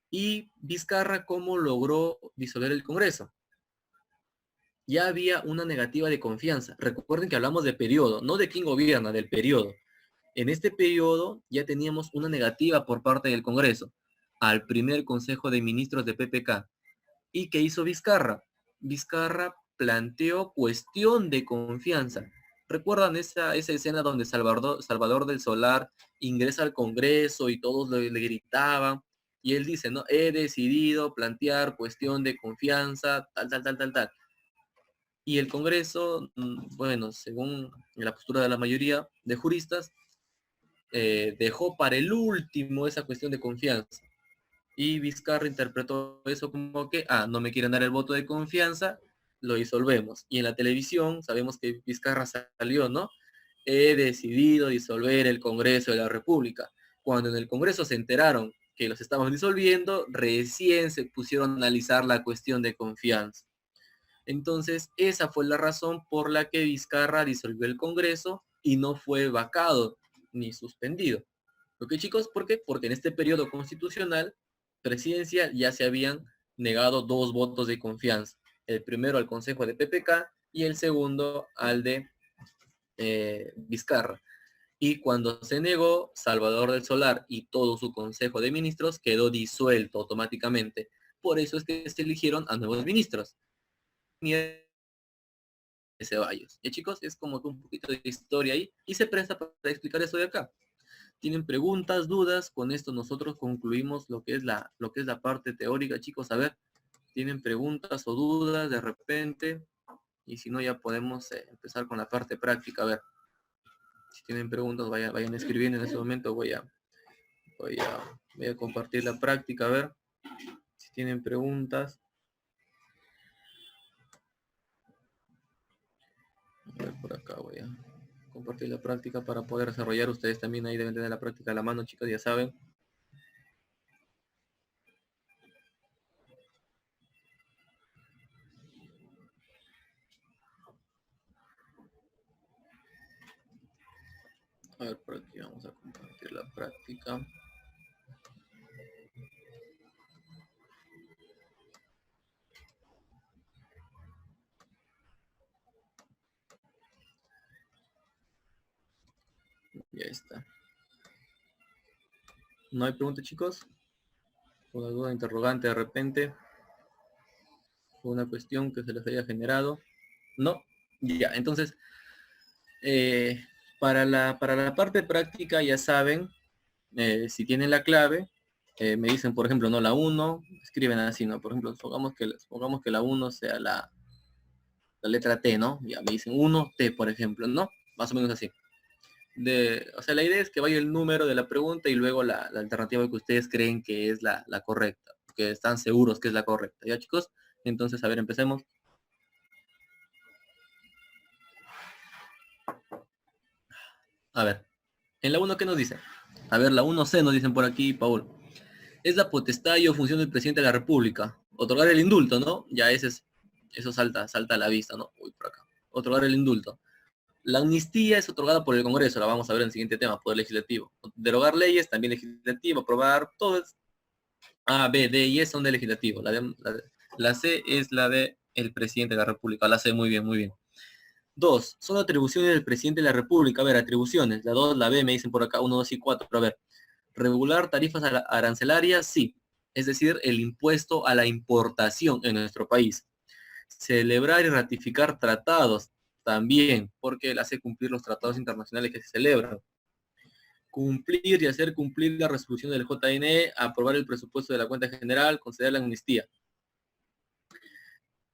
S1: Y Vizcarra, ¿cómo logró disolver el Congreso? Ya había una negativa de confianza. Recuerden que hablamos de periodo, no de quién gobierna, del periodo. En este periodo ya teníamos una negativa por parte del Congreso al primer Consejo de Ministros de PPK. ¿Y qué hizo Vizcarra? Vizcarra planteó cuestión de confianza. ¿Recuerdan esa escena donde Salvador del Solar ingresa al Congreso y todos le gritaban? Y él dice, no, he decidido plantear cuestión de confianza, tal, tal, tal, tal, tal. Y el Congreso, bueno, según la postura de la mayoría de juristas, dejó para el último esa cuestión de confianza. Y Vizcarra interpretó eso como que, no me quieren dar el voto de confianza, lo disolvemos. Y en la televisión sabemos que Vizcarra salió, ¿no? He decidido disolver el Congreso de la República. Cuando en el Congreso se enteraron que los estaban disolviendo, recién se pusieron a analizar la cuestión de confianza. Entonces, esa fue la razón por la que Vizcarra disolvió el Congreso y no fue vacado ni suspendido. ¿Ok, chicos? ¿Por qué? Porque en este periodo constitucional presidencial ya se habían negado dos votos de confianza. El primero al Consejo de PPK y el segundo al de Vizcarra. Y cuando se negó, Salvador del Solar y todo su Consejo de Ministros quedó disuelto automáticamente. Por eso es que se eligieron a nuevos ministros. Ceballos. Y chicos, es como que un poquito de historia ahí y se presta para explicar eso de acá. ¿Tienen preguntas, dudas? Con esto nosotros concluimos lo que es la parte teórica, chicos. A ver, ¿tienen preguntas o dudas de repente? Y si no, ya podemos empezar con la parte práctica. A ver, si tienen preguntas, vayan escribiendo en ese momento. Voy a compartir la práctica. A ver, si tienen preguntas. A ver, por acá voy a compartir la práctica para poder desarrollar. Ustedes también ahí deben tener la práctica a la mano, chicos, ya saben. A ver, por aquí vamos a compartir la práctica. Ya está. ¿No hay pregunta, chicos? ¿Una duda, interrogante de repente? ¿Una cuestión que se les haya generado? No. Ya, entonces, para la parte práctica ya saben, si tienen la clave, me dicen, por ejemplo, no la 1, escriben así, ¿no? Por ejemplo, supongamos que la 1 sea la letra T, ¿no? Ya me dicen 1T, por ejemplo, ¿no? Más o menos así. O sea, la idea es que vaya el número de la pregunta y luego la alternativa que ustedes creen que es la correcta, que están seguros que es la correcta. ¿Ya, chicos? Entonces, a ver, empecemos. A ver, en la 1, ¿qué nos dice? A ver, la 1C nos dicen por aquí, Paul. Es la potestad y o función del presidente de la República. Otorgar el indulto, ¿no? Ya eso salta a la vista, ¿no? Uy, por acá. Otorgar el indulto. La amnistía es otorgada por el Congreso, la vamos a ver en el siguiente tema, Poder Legislativo. Derogar leyes, también legislativo, aprobar, todo es A, B, D y E son del legislativo. La C es la de el presidente de la República. La C, muy bien, muy bien. 2. Son atribuciones del presidente de la República. A ver, atribuciones. La 2, la B, me dicen por acá, 1, 2 y 4. A ver, regular tarifas arancelarias, sí. Es decir, el impuesto a la importación en nuestro país. Celebrar y ratificar tratados, también, porque él hace cumplir los tratados internacionales que se celebran. Cumplir y hacer cumplir la resolución del JNE, aprobar el presupuesto de la cuenta general, conceder la amnistía.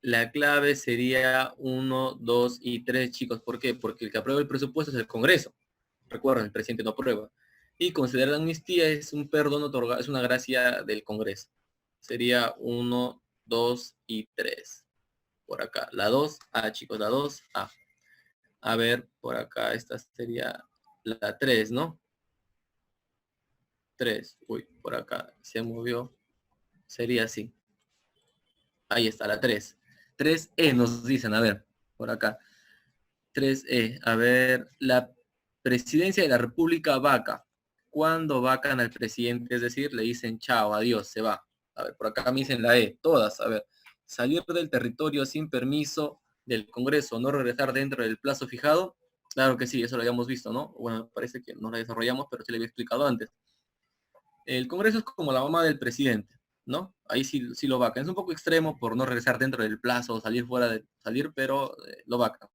S1: La clave sería 1, 2 y 3, chicos. ¿Por qué? Porque el que aprueba el presupuesto es el Congreso. Recuerden, el presidente no aprueba. Y conceder la amnistía es un perdón otorgado, es una gracia del Congreso. Sería 1, 2 y 3. Por acá, la 2, A, chicos, la 2, A. A ver, por acá, esta sería la 3, ¿no? 3, uy, por acá se movió. Sería así. Ahí está, la 3. 3E nos dicen, a ver, por acá. 3E, a ver, la presidencia de la República vaca. ¿Cuándo vacan al presidente? Es decir, le dicen chao, adiós, se va. A ver, por acá me dicen la E, todas, a ver. Salir del territorio sin permiso del Congreso, no regresar dentro del plazo fijado. Claro que sí, eso lo habíamos visto, ¿no? Bueno, parece que no lo desarrollamos, pero sí lo había explicado antes. El Congreso es como la mamá del presidente, ¿no? Ahí sí, sí lo vacan. Es un poco extremo por no regresar dentro del plazo o salir fuera de salir, pero lo vacan.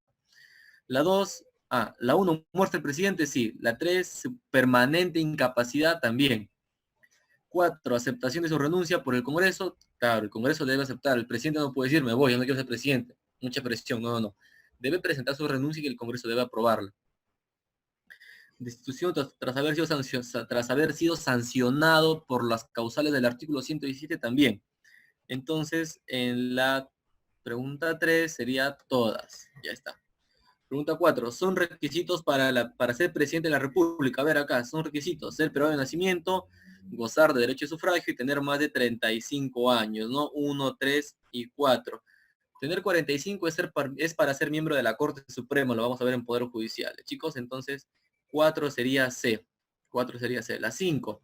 S1: La 2, la 1, muerte del presidente, sí. La 3, permanente incapacidad también. 4, aceptación de su renuncia por el Congreso. Claro, el Congreso debe aceptar. El presidente no puede decir, me voy, yo no quiero ser presidente. Mucha presión, no, no, no. Debe presentar su renuncia y el Congreso debe aprobarla. Destitución tras haber sido sancionado por las causales del artículo 117 también. Entonces, en la pregunta 3 sería todas. Ya está. Pregunta 4. Son requisitos para ser presidente de la República. A ver acá, son requisitos. Ser peruano de nacimiento, gozar de derecho de sufragio y tener más de 35 años, ¿no? 1, 3 y 4. Tener 45 es para ser miembro de la Corte Suprema, lo vamos a ver en Poder Judicial. Chicos, entonces 4 sería C. 4 sería C. La 5.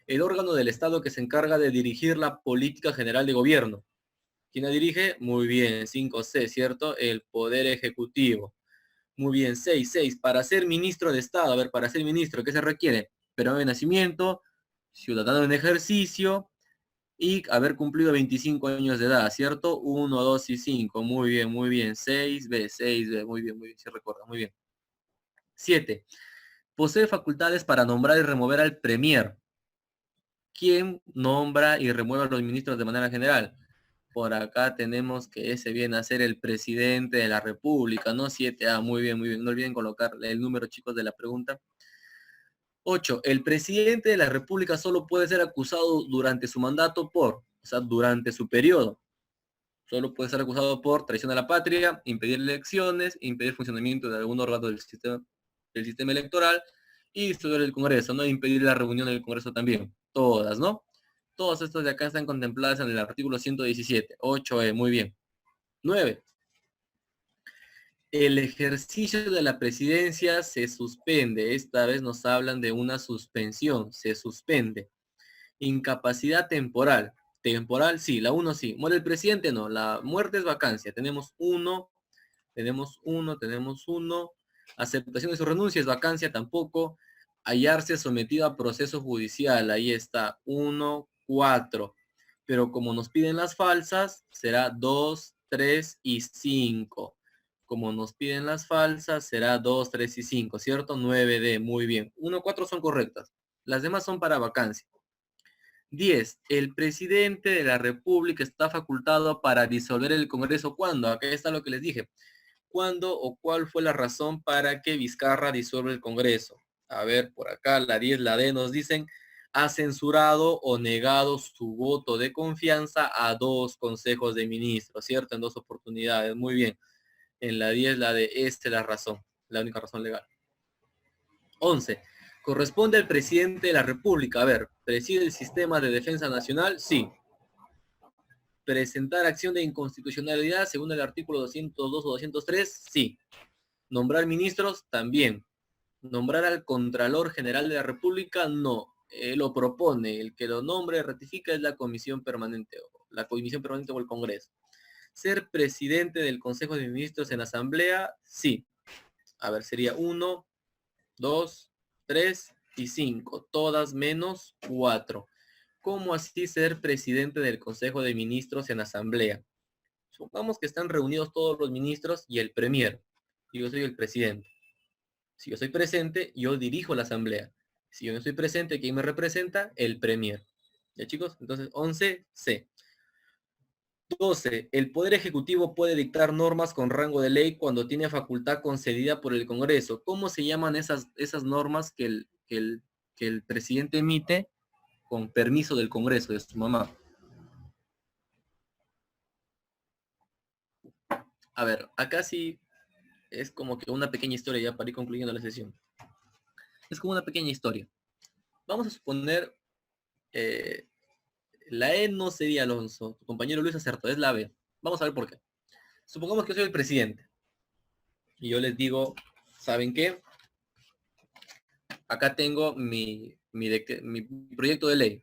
S1: El órgano del Estado que se encarga de dirigir la política general de gobierno. ¿Quién la dirige? Muy bien, 5C, ¿cierto? El Poder Ejecutivo. Muy bien, 6. Para ser ministro de Estado, a ver, para ser ministro, ¿qué se requiere? Peruano de nacimiento, ciudadano en ejercicio y haber cumplido 25 años de edad, ¿cierto? 1, 2 y 5, muy bien, muy bien. 6B, muy bien, se recuerda, muy bien. 7. Posee facultades para nombrar y remover al premier. ¿Quién nombra y remueve a los ministros de manera general? Por acá tenemos que ese viene a ser el presidente de la República, ¿no? 7A, muy bien, muy bien. No olviden colocarle el número, chicos, de la pregunta. 8. El presidente de la República solo puede ser acusado durante su mandato o sea, durante su periodo. Solo puede ser acusado por traición a la patria, impedir elecciones, impedir funcionamiento de algún órgano del sistema electoral y disolver el Congreso, ¿no? Impedir la reunión del Congreso también. Todas, ¿no? Todos estos de acá están contemplados en el artículo 117. 8E, muy bien. 9. El ejercicio de la presidencia se suspende. Esta vez nos hablan de una suspensión. Se suspende. Incapacidad temporal. Temporal, sí. La 1 sí. Muere el presidente, no. La muerte es vacancia. Tenemos uno. Aceptación de su renuncia es vacancia tampoco. Hallarse sometido a proceso judicial. Ahí está. 1, 4. Pero como nos piden las falsas, será 2, 3 y 5. Como nos piden las falsas, será 2, 3 y 5, ¿cierto? 9D, muy bien. 1, 4 son correctas. Las demás son para vacancia. 10. El presidente de la República está facultado para disolver el Congreso. ¿Cuándo? Acá está lo que les dije. ¿Cuándo o cuál fue la razón para que Vizcarra disuelva el Congreso? A ver, por acá, la 10, la D, nos dicen, ha censurado o negado su voto de confianza a 2 consejos de ministros, ¿cierto? En 2 oportunidades. Muy bien. En la 10, la D, esta es la razón, la única razón legal. 11. Corresponde al presidente de la República. A ver, ¿preside el sistema de defensa nacional? Sí. ¿Presentar acción de inconstitucionalidad según el artículo 202 o 203? Sí. Nombrar ministros, también. Nombrar al Contralor General de la República, no. Lo propone, el que lo nombre, ratifica es la Comisión Permanente, o el Congreso. Ser presidente del Consejo de Ministros en Asamblea, sí. A ver, sería 1, 2, 3 y 5, todas menos 4. ¿Cómo así ser presidente del Consejo de Ministros en Asamblea? Supongamos que están reunidos todos los ministros y el premier, y yo soy el presidente. Si yo soy presente, yo dirijo la asamblea. Si yo no estoy presente, ¿quién me representa? El premier. ¿Ya, chicos? Entonces, 11C. 12. El Poder Ejecutivo puede dictar normas con rango de ley cuando tiene facultad concedida por el Congreso. ¿Cómo se llaman esas normas que el presidente emite con permiso del Congreso, de su mamá? A ver, acá sí es como que una pequeña historia ya para ir concluyendo la sesión. Es como una pequeña historia. Vamos a suponer, la E no sería Alonso, tu compañero Luis acertó, es la B. Vamos a ver por qué. Supongamos que yo soy el presidente. Y yo les digo, ¿saben qué? Acá tengo mi proyecto de ley.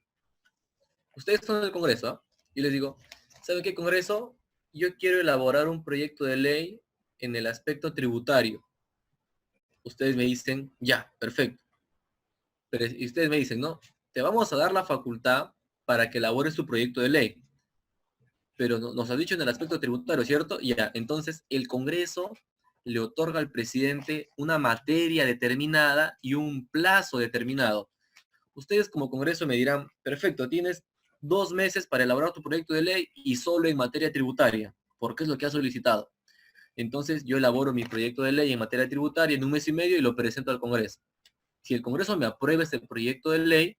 S1: Ustedes son del Congreso, ¿ah? Y les digo, ¿saben qué, Congreso? Yo quiero elaborar un proyecto de ley en el aspecto tributario. Ustedes me dicen, ya, perfecto. Y ustedes me dicen, no, te vamos a dar la facultad para que elabores tu proyecto de ley. Pero nos ha dicho en el aspecto tributario, ¿cierto? Ya, entonces el Congreso le otorga al presidente una materia determinada y un plazo determinado. Ustedes como Congreso me dirán, perfecto, tienes 2 meses para elaborar tu proyecto de ley y solo en materia tributaria, porque es lo que has solicitado. Entonces yo elaboro mi proyecto de ley en materia tributaria en 1 mes y medio y lo presento al Congreso. Si el Congreso me aprueba este proyecto de ley,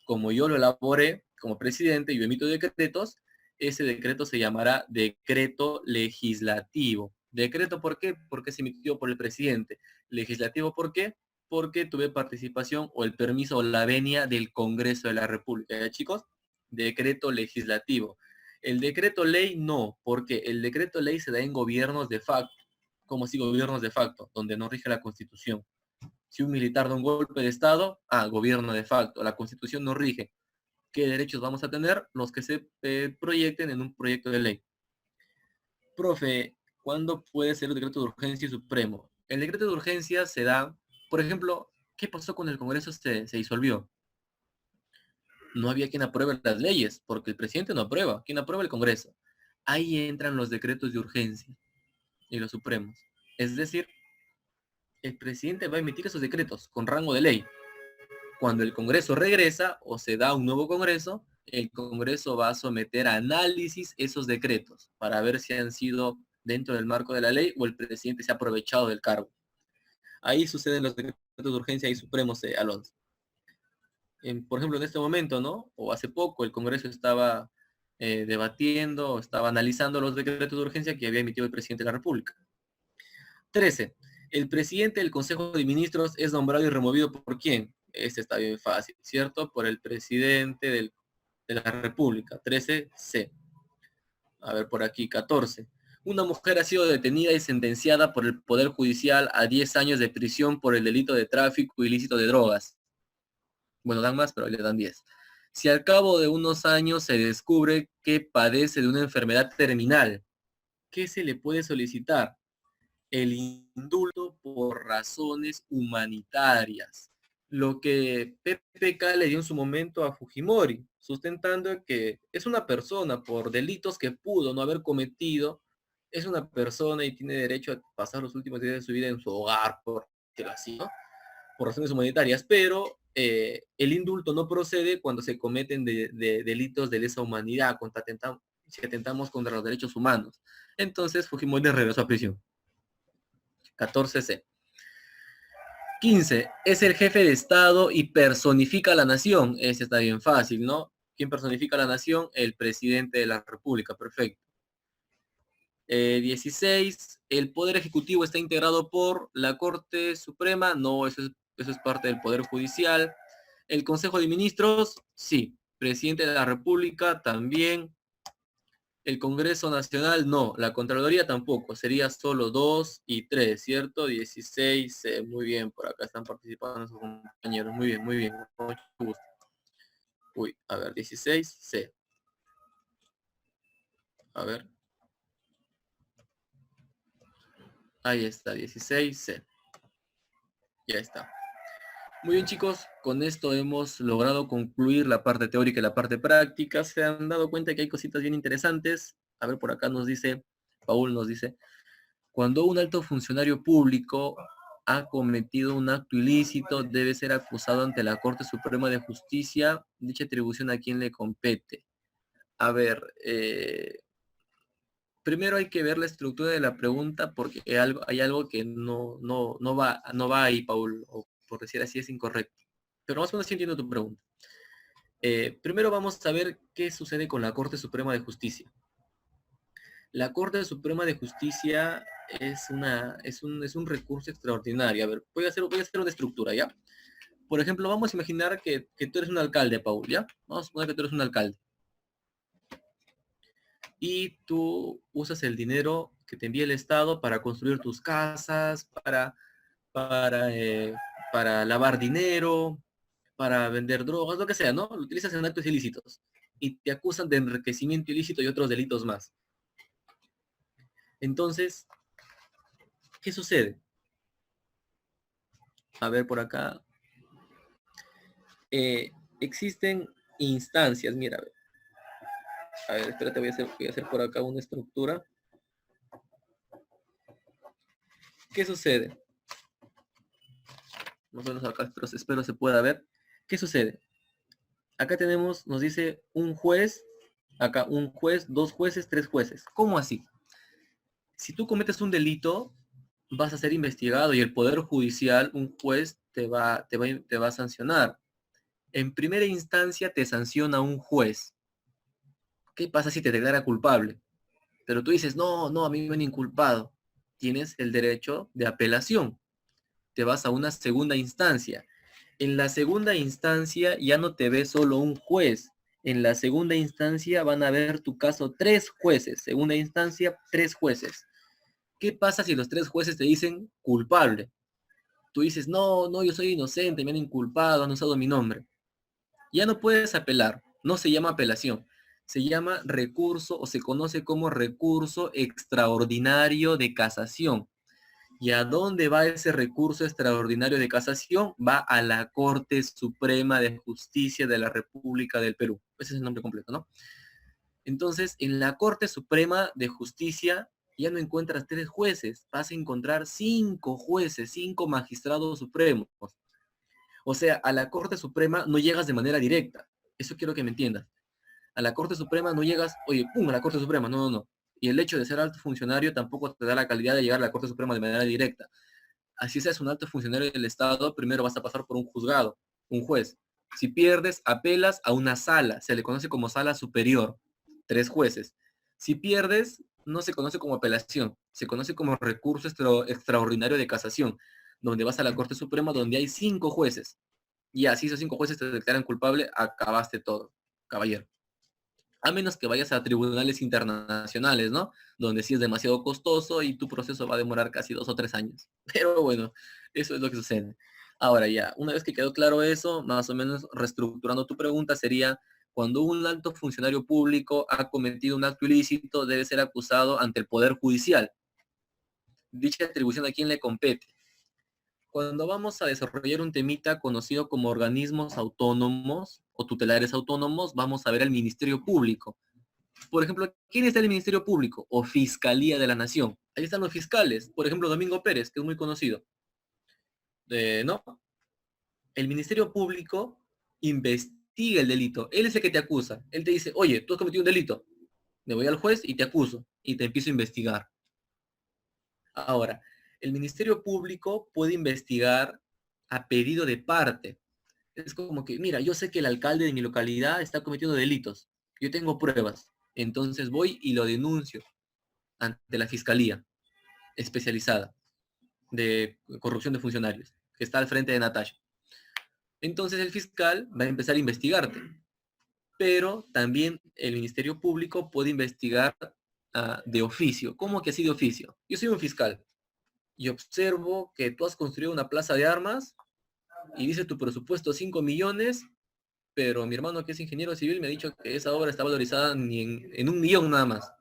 S1: como yo lo elaboré como presidente y yo emito decretos, ese decreto se llamará decreto legislativo. ¿Decreto por qué? Porque se emitió por el presidente. Legislativo, ¿por qué? Porque tuve participación o el permiso o la venia del Congreso de la República. ¿Ya, chicos? Decreto legislativo. El decreto ley no, porque el decreto ley se da en gobiernos de facto. ¿Cómo si gobiernos de facto? Donde no rige la Constitución. Si un militar da un golpe de Estado, gobierno de facto. La Constitución no rige. ¿Qué derechos vamos a tener? Los que se proyecten en un proyecto de ley. Profe, ¿cuándo puede ser el decreto de urgencia supremo? El decreto de urgencia se da, por ejemplo, ¿qué pasó cuando el Congreso se disolvió? No había quien apruebe las leyes, porque el presidente no aprueba. ¿Quién aprueba? El Congreso. Ahí entran los decretos de urgencia y los supremos. Es decir, el presidente va a emitir esos decretos con rango de ley. Cuando el Congreso regresa o se da un nuevo Congreso, el Congreso va a someter a análisis esos decretos para ver si han sido dentro del marco de la ley o el presidente se ha aprovechado del cargo. Ahí suceden los decretos de urgencia y supremos, Alonso. Por ejemplo, en este momento, ¿no? O hace poco el Congreso estaba debatiendo, estaba analizando los decretos de urgencia que había emitido el presidente de la República. 13. El presidente del Consejo de Ministros es nombrado y removido ¿por quién? Este está bien fácil, ¿cierto? Por el presidente de la República. 13C. A ver, por aquí, 14. Una mujer ha sido detenida y sentenciada por el Poder Judicial a 10 años de prisión por el delito de tráfico ilícito de drogas. Bueno, dan más, pero le dan 10. Si al cabo de unos años se descubre que padece de una enfermedad terminal, ¿qué se le puede solicitar? El indulto por razones humanitarias, lo que PPK le dio en su momento a Fujimori, sustentando que es una persona por delitos que pudo no haber cometido, es una persona y tiene derecho a pasar los últimos días de su vida en su hogar, por decirlo así, ¿no? Por razones humanitarias, pero el indulto no procede cuando se cometen de delitos de lesa humanidad, si atentamos contra los derechos humanos. Entonces Fujimori regresó a prisión. 14C. 15. Es el jefe de Estado y personifica a la nación. Ese está bien fácil, ¿no? ¿Quién personifica a la nación? El presidente de la República. Perfecto. 16. El Poder Ejecutivo está integrado por la Corte Suprema. No, eso es parte del Poder Judicial. El Consejo de Ministros, sí. Presidente de la República, también. El Congreso Nacional no, la Contraloría tampoco, sería solo 2 y 3, ¿cierto? 16, muy bien, por acá están participando sus compañeros, muy bien, con mucho gusto. Uy, a ver, 16, C. A ver. Ahí está, 16, C. Ya está. Muy bien, chicos, con esto hemos logrado concluir la parte teórica y la parte práctica. Se han dado cuenta que hay cositas bien interesantes. A ver, por acá nos dice, Paul nos dice, cuando un alto funcionario público ha cometido un acto ilícito, debe ser acusado ante la Corte Suprema de Justicia, dicha atribución a quien le compete. A ver, primero hay que ver la estructura de la pregunta porque hay algo que no va ahí, Paul, o por decir así es incorrecto. Pero más o menos sí entiendo tu pregunta. Primero vamos a ver qué sucede con la Corte Suprema de Justicia. La Corte Suprema de Justicia es un recurso extraordinario. A ver, voy a hacer una estructura, ¿ya? Por ejemplo, vamos a imaginar que tú eres un alcalde, Paul, ¿ya? Vamos a suponer que tú eres un alcalde. Y tú usas el dinero que te envía el Estado para construir tus casas, para, eh, para lavar dinero, para vender drogas, lo que sea, ¿no? Lo utilizas en actos ilícitos. Y te acusan de enriquecimiento ilícito y otros delitos más. Entonces, ¿qué sucede? A ver, por acá. Existen instancias, mira, a ver, espérate, voy a hacer por acá una estructura. ¿Qué sucede? Más o menos acá, espero se pueda ver. ¿Qué sucede? Acá tenemos, nos dice un juez, acá un juez, 2 jueces, 3 jueces. ¿Cómo así? Si tú cometes un delito, vas a ser investigado y el Poder Judicial, un juez, te va a sancionar. En primera instancia te sanciona un juez. ¿Qué pasa si te declara culpable? Pero tú dices, no, no, a mí me han inculpado. Tienes el derecho de apelación. Te vas a una segunda instancia. En la segunda instancia ya no te ve solo un juez. En la segunda instancia van a ver tu caso 3 jueces. Segunda instancia, 3 jueces. ¿Qué pasa si los 3 jueces te dicen culpable? Tú dices, no, no, yo soy inocente, me han inculpado, han usado mi nombre. Ya no puedes apelar, no se llama apelación, se llama recurso o se conoce como recurso extraordinario de casación. ¿Y a dónde va ese recurso extraordinario de casación? Va a la Corte Suprema de Justicia de la República del Perú. Ese es el nombre completo, ¿no? Entonces, en la Corte Suprema de Justicia ya no encuentras 3 jueces, vas a encontrar 5 jueces, 5 magistrados supremos. O sea, a la Corte Suprema no llegas de manera directa. Eso quiero que me entiendas. A la Corte Suprema no llegas, oye, pum, a la Corte Suprema. No, no, no. Y el hecho de ser alto funcionario tampoco te da la calidad de llegar a la Corte Suprema de manera directa. Así seas un alto funcionario del Estado, primero vas a pasar por un juzgado, un juez. Si pierdes, apelas a una sala. Se le conoce como sala superior. 3 jueces. Si pierdes, no se conoce como apelación. Se conoce como recurso extraordinario de casación, donde vas a la Corte Suprema donde hay 5 jueces. Y así esos 5 jueces te declaran culpable, acabaste todo, caballero. A menos que vayas a tribunales internacionales, ¿no? Donde sí es demasiado costoso y tu proceso va a demorar casi 2 o 3 años. Pero bueno, eso es lo que sucede. Ahora ya, una vez que quedó claro eso, más o menos reestructurando tu pregunta sería, cuando un alto funcionario público ha cometido un acto ilícito, debe ser acusado ante el Poder Judicial. Dicha atribución a quién le compete. Cuando vamos a desarrollar un temita conocido como organismos autónomos o tutelares autónomos, vamos a ver al Ministerio Público. Por ejemplo, ¿quién está en el Ministerio Público o Fiscalía de la Nación? Ahí están los fiscales. Por ejemplo, Domingo Pérez, que es muy conocido. ¿No? El Ministerio Público investiga el delito. Él es el que te acusa. Él te dice, oye, tú has cometido un delito. Me voy al juez y te acuso. Y te empiezo a investigar. Ahora, el Ministerio Público puede investigar a pedido de parte. Es como que, mira, yo sé que el alcalde de mi localidad está cometiendo delitos. Yo tengo pruebas. Entonces voy y lo denuncio ante la Fiscalía especializada de corrupción de funcionarios, que está al frente de Natasha. Entonces el fiscal va a empezar a investigarte. pero también el Ministerio Público puede investigar de oficio. ¿Cómo que así de oficio? Yo soy un fiscal y observo que tú has construido una plaza de armas y dice tu presupuesto 5 millones, pero mi hermano que es ingeniero civil me ha dicho que esa obra está valorizada ni en 1 millón nada más.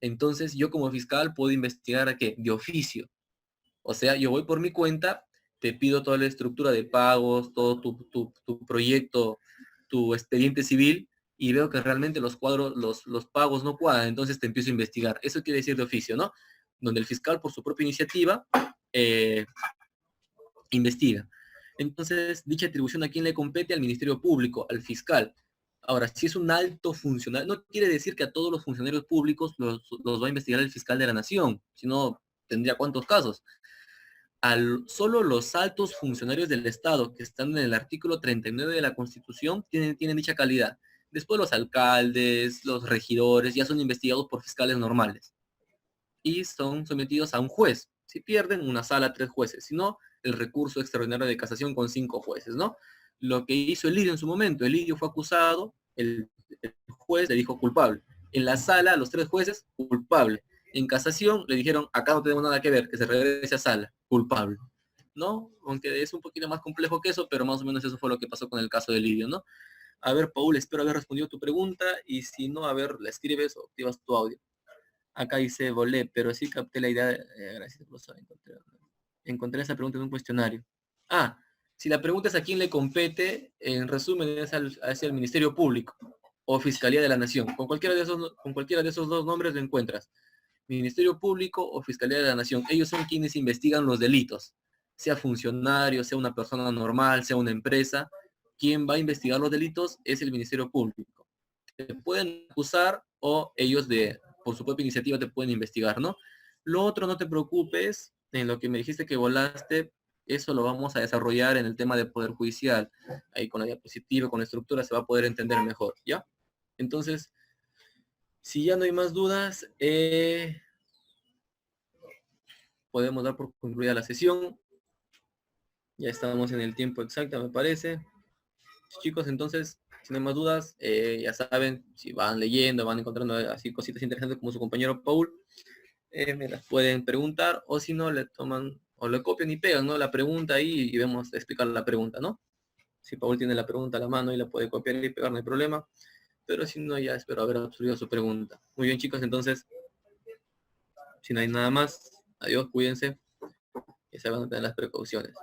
S1: Entonces yo como fiscal puedo investigar a qué, de oficio. O sea, yo voy por mi cuenta, te pido toda la estructura de pagos, todo tu proyecto, tu expediente civil, y veo que realmente los cuadros, los pagos no cuadran, entonces te empiezo a investigar. Eso quiere decir de oficio, ¿no? Donde el fiscal, por su propia iniciativa, eh, investiga. Entonces, dicha atribución a quién le compete, al Ministerio Público, al fiscal. Ahora, si es un alto funcionario, no quiere decir que a todos los funcionarios públicos los va a investigar el fiscal de la nación, sino tendría cuántos casos. Solo los altos funcionarios del Estado que están en el artículo 39 de la Constitución tienen dicha calidad. Después los alcaldes, los regidores, ya son investigados por fiscales normales y son sometidos a un juez. Si pierden, una sala, 3 jueces. Si no, el recurso extraordinario de casación con 5 jueces, ¿no? Lo que hizo Elidio en su momento, Elidio fue acusado, el juez le dijo culpable. En la sala, los 3 jueces, culpable. En casación le dijeron, acá no tenemos nada que ver, que se regrese a sala, culpable. ¿No? Aunque es un poquito más complejo que eso, pero más o menos eso fue lo que pasó con el caso de Elidio, ¿no? A ver, Paul, espero haber respondido tu pregunta y si no, a ver, la escribes o activas tu audio. Acá dice volé, pero sí capté la idea. Gracias, profesor. Encontré esa pregunta en un cuestionario. Ah, si la pregunta es a quién le compete, en resumen es al Ministerio Público o Fiscalía de la Nación. Con cualquiera de esos dos nombres lo encuentras. Ministerio Público o Fiscalía de la Nación. Ellos son quienes investigan los delitos. Sea funcionario, sea una persona normal, sea una empresa. Quien va a investigar los delitos es el Ministerio Público. Te pueden acusar o ellos por su propia iniciativa te pueden investigar, ¿no? Lo otro, no te preocupes, en lo que me dijiste que volaste, eso lo vamos a desarrollar en el tema de Poder Judicial. Ahí con la diapositiva, con la estructura se va a poder entender mejor, ¿ya? Entonces, si ya no hay más dudas, podemos dar por concluida la sesión. Ya estamos en el tiempo exacto, me parece. Chicos, entonces, si no hay más dudas, ya saben, si van leyendo, van encontrando así cositas interesantes como su compañero Paul, me las pueden preguntar, o si no, le toman, o le copian y pegan, ¿no? La pregunta ahí y vemos explicar la pregunta, ¿no? Si Paul tiene la pregunta a la mano y la puede copiar y pegar, no hay problema. Pero si no, ya espero haber absorbido su pregunta. Muy bien, chicos, entonces, si no hay nada más, adiós, cuídense y se van a tener las precauciones.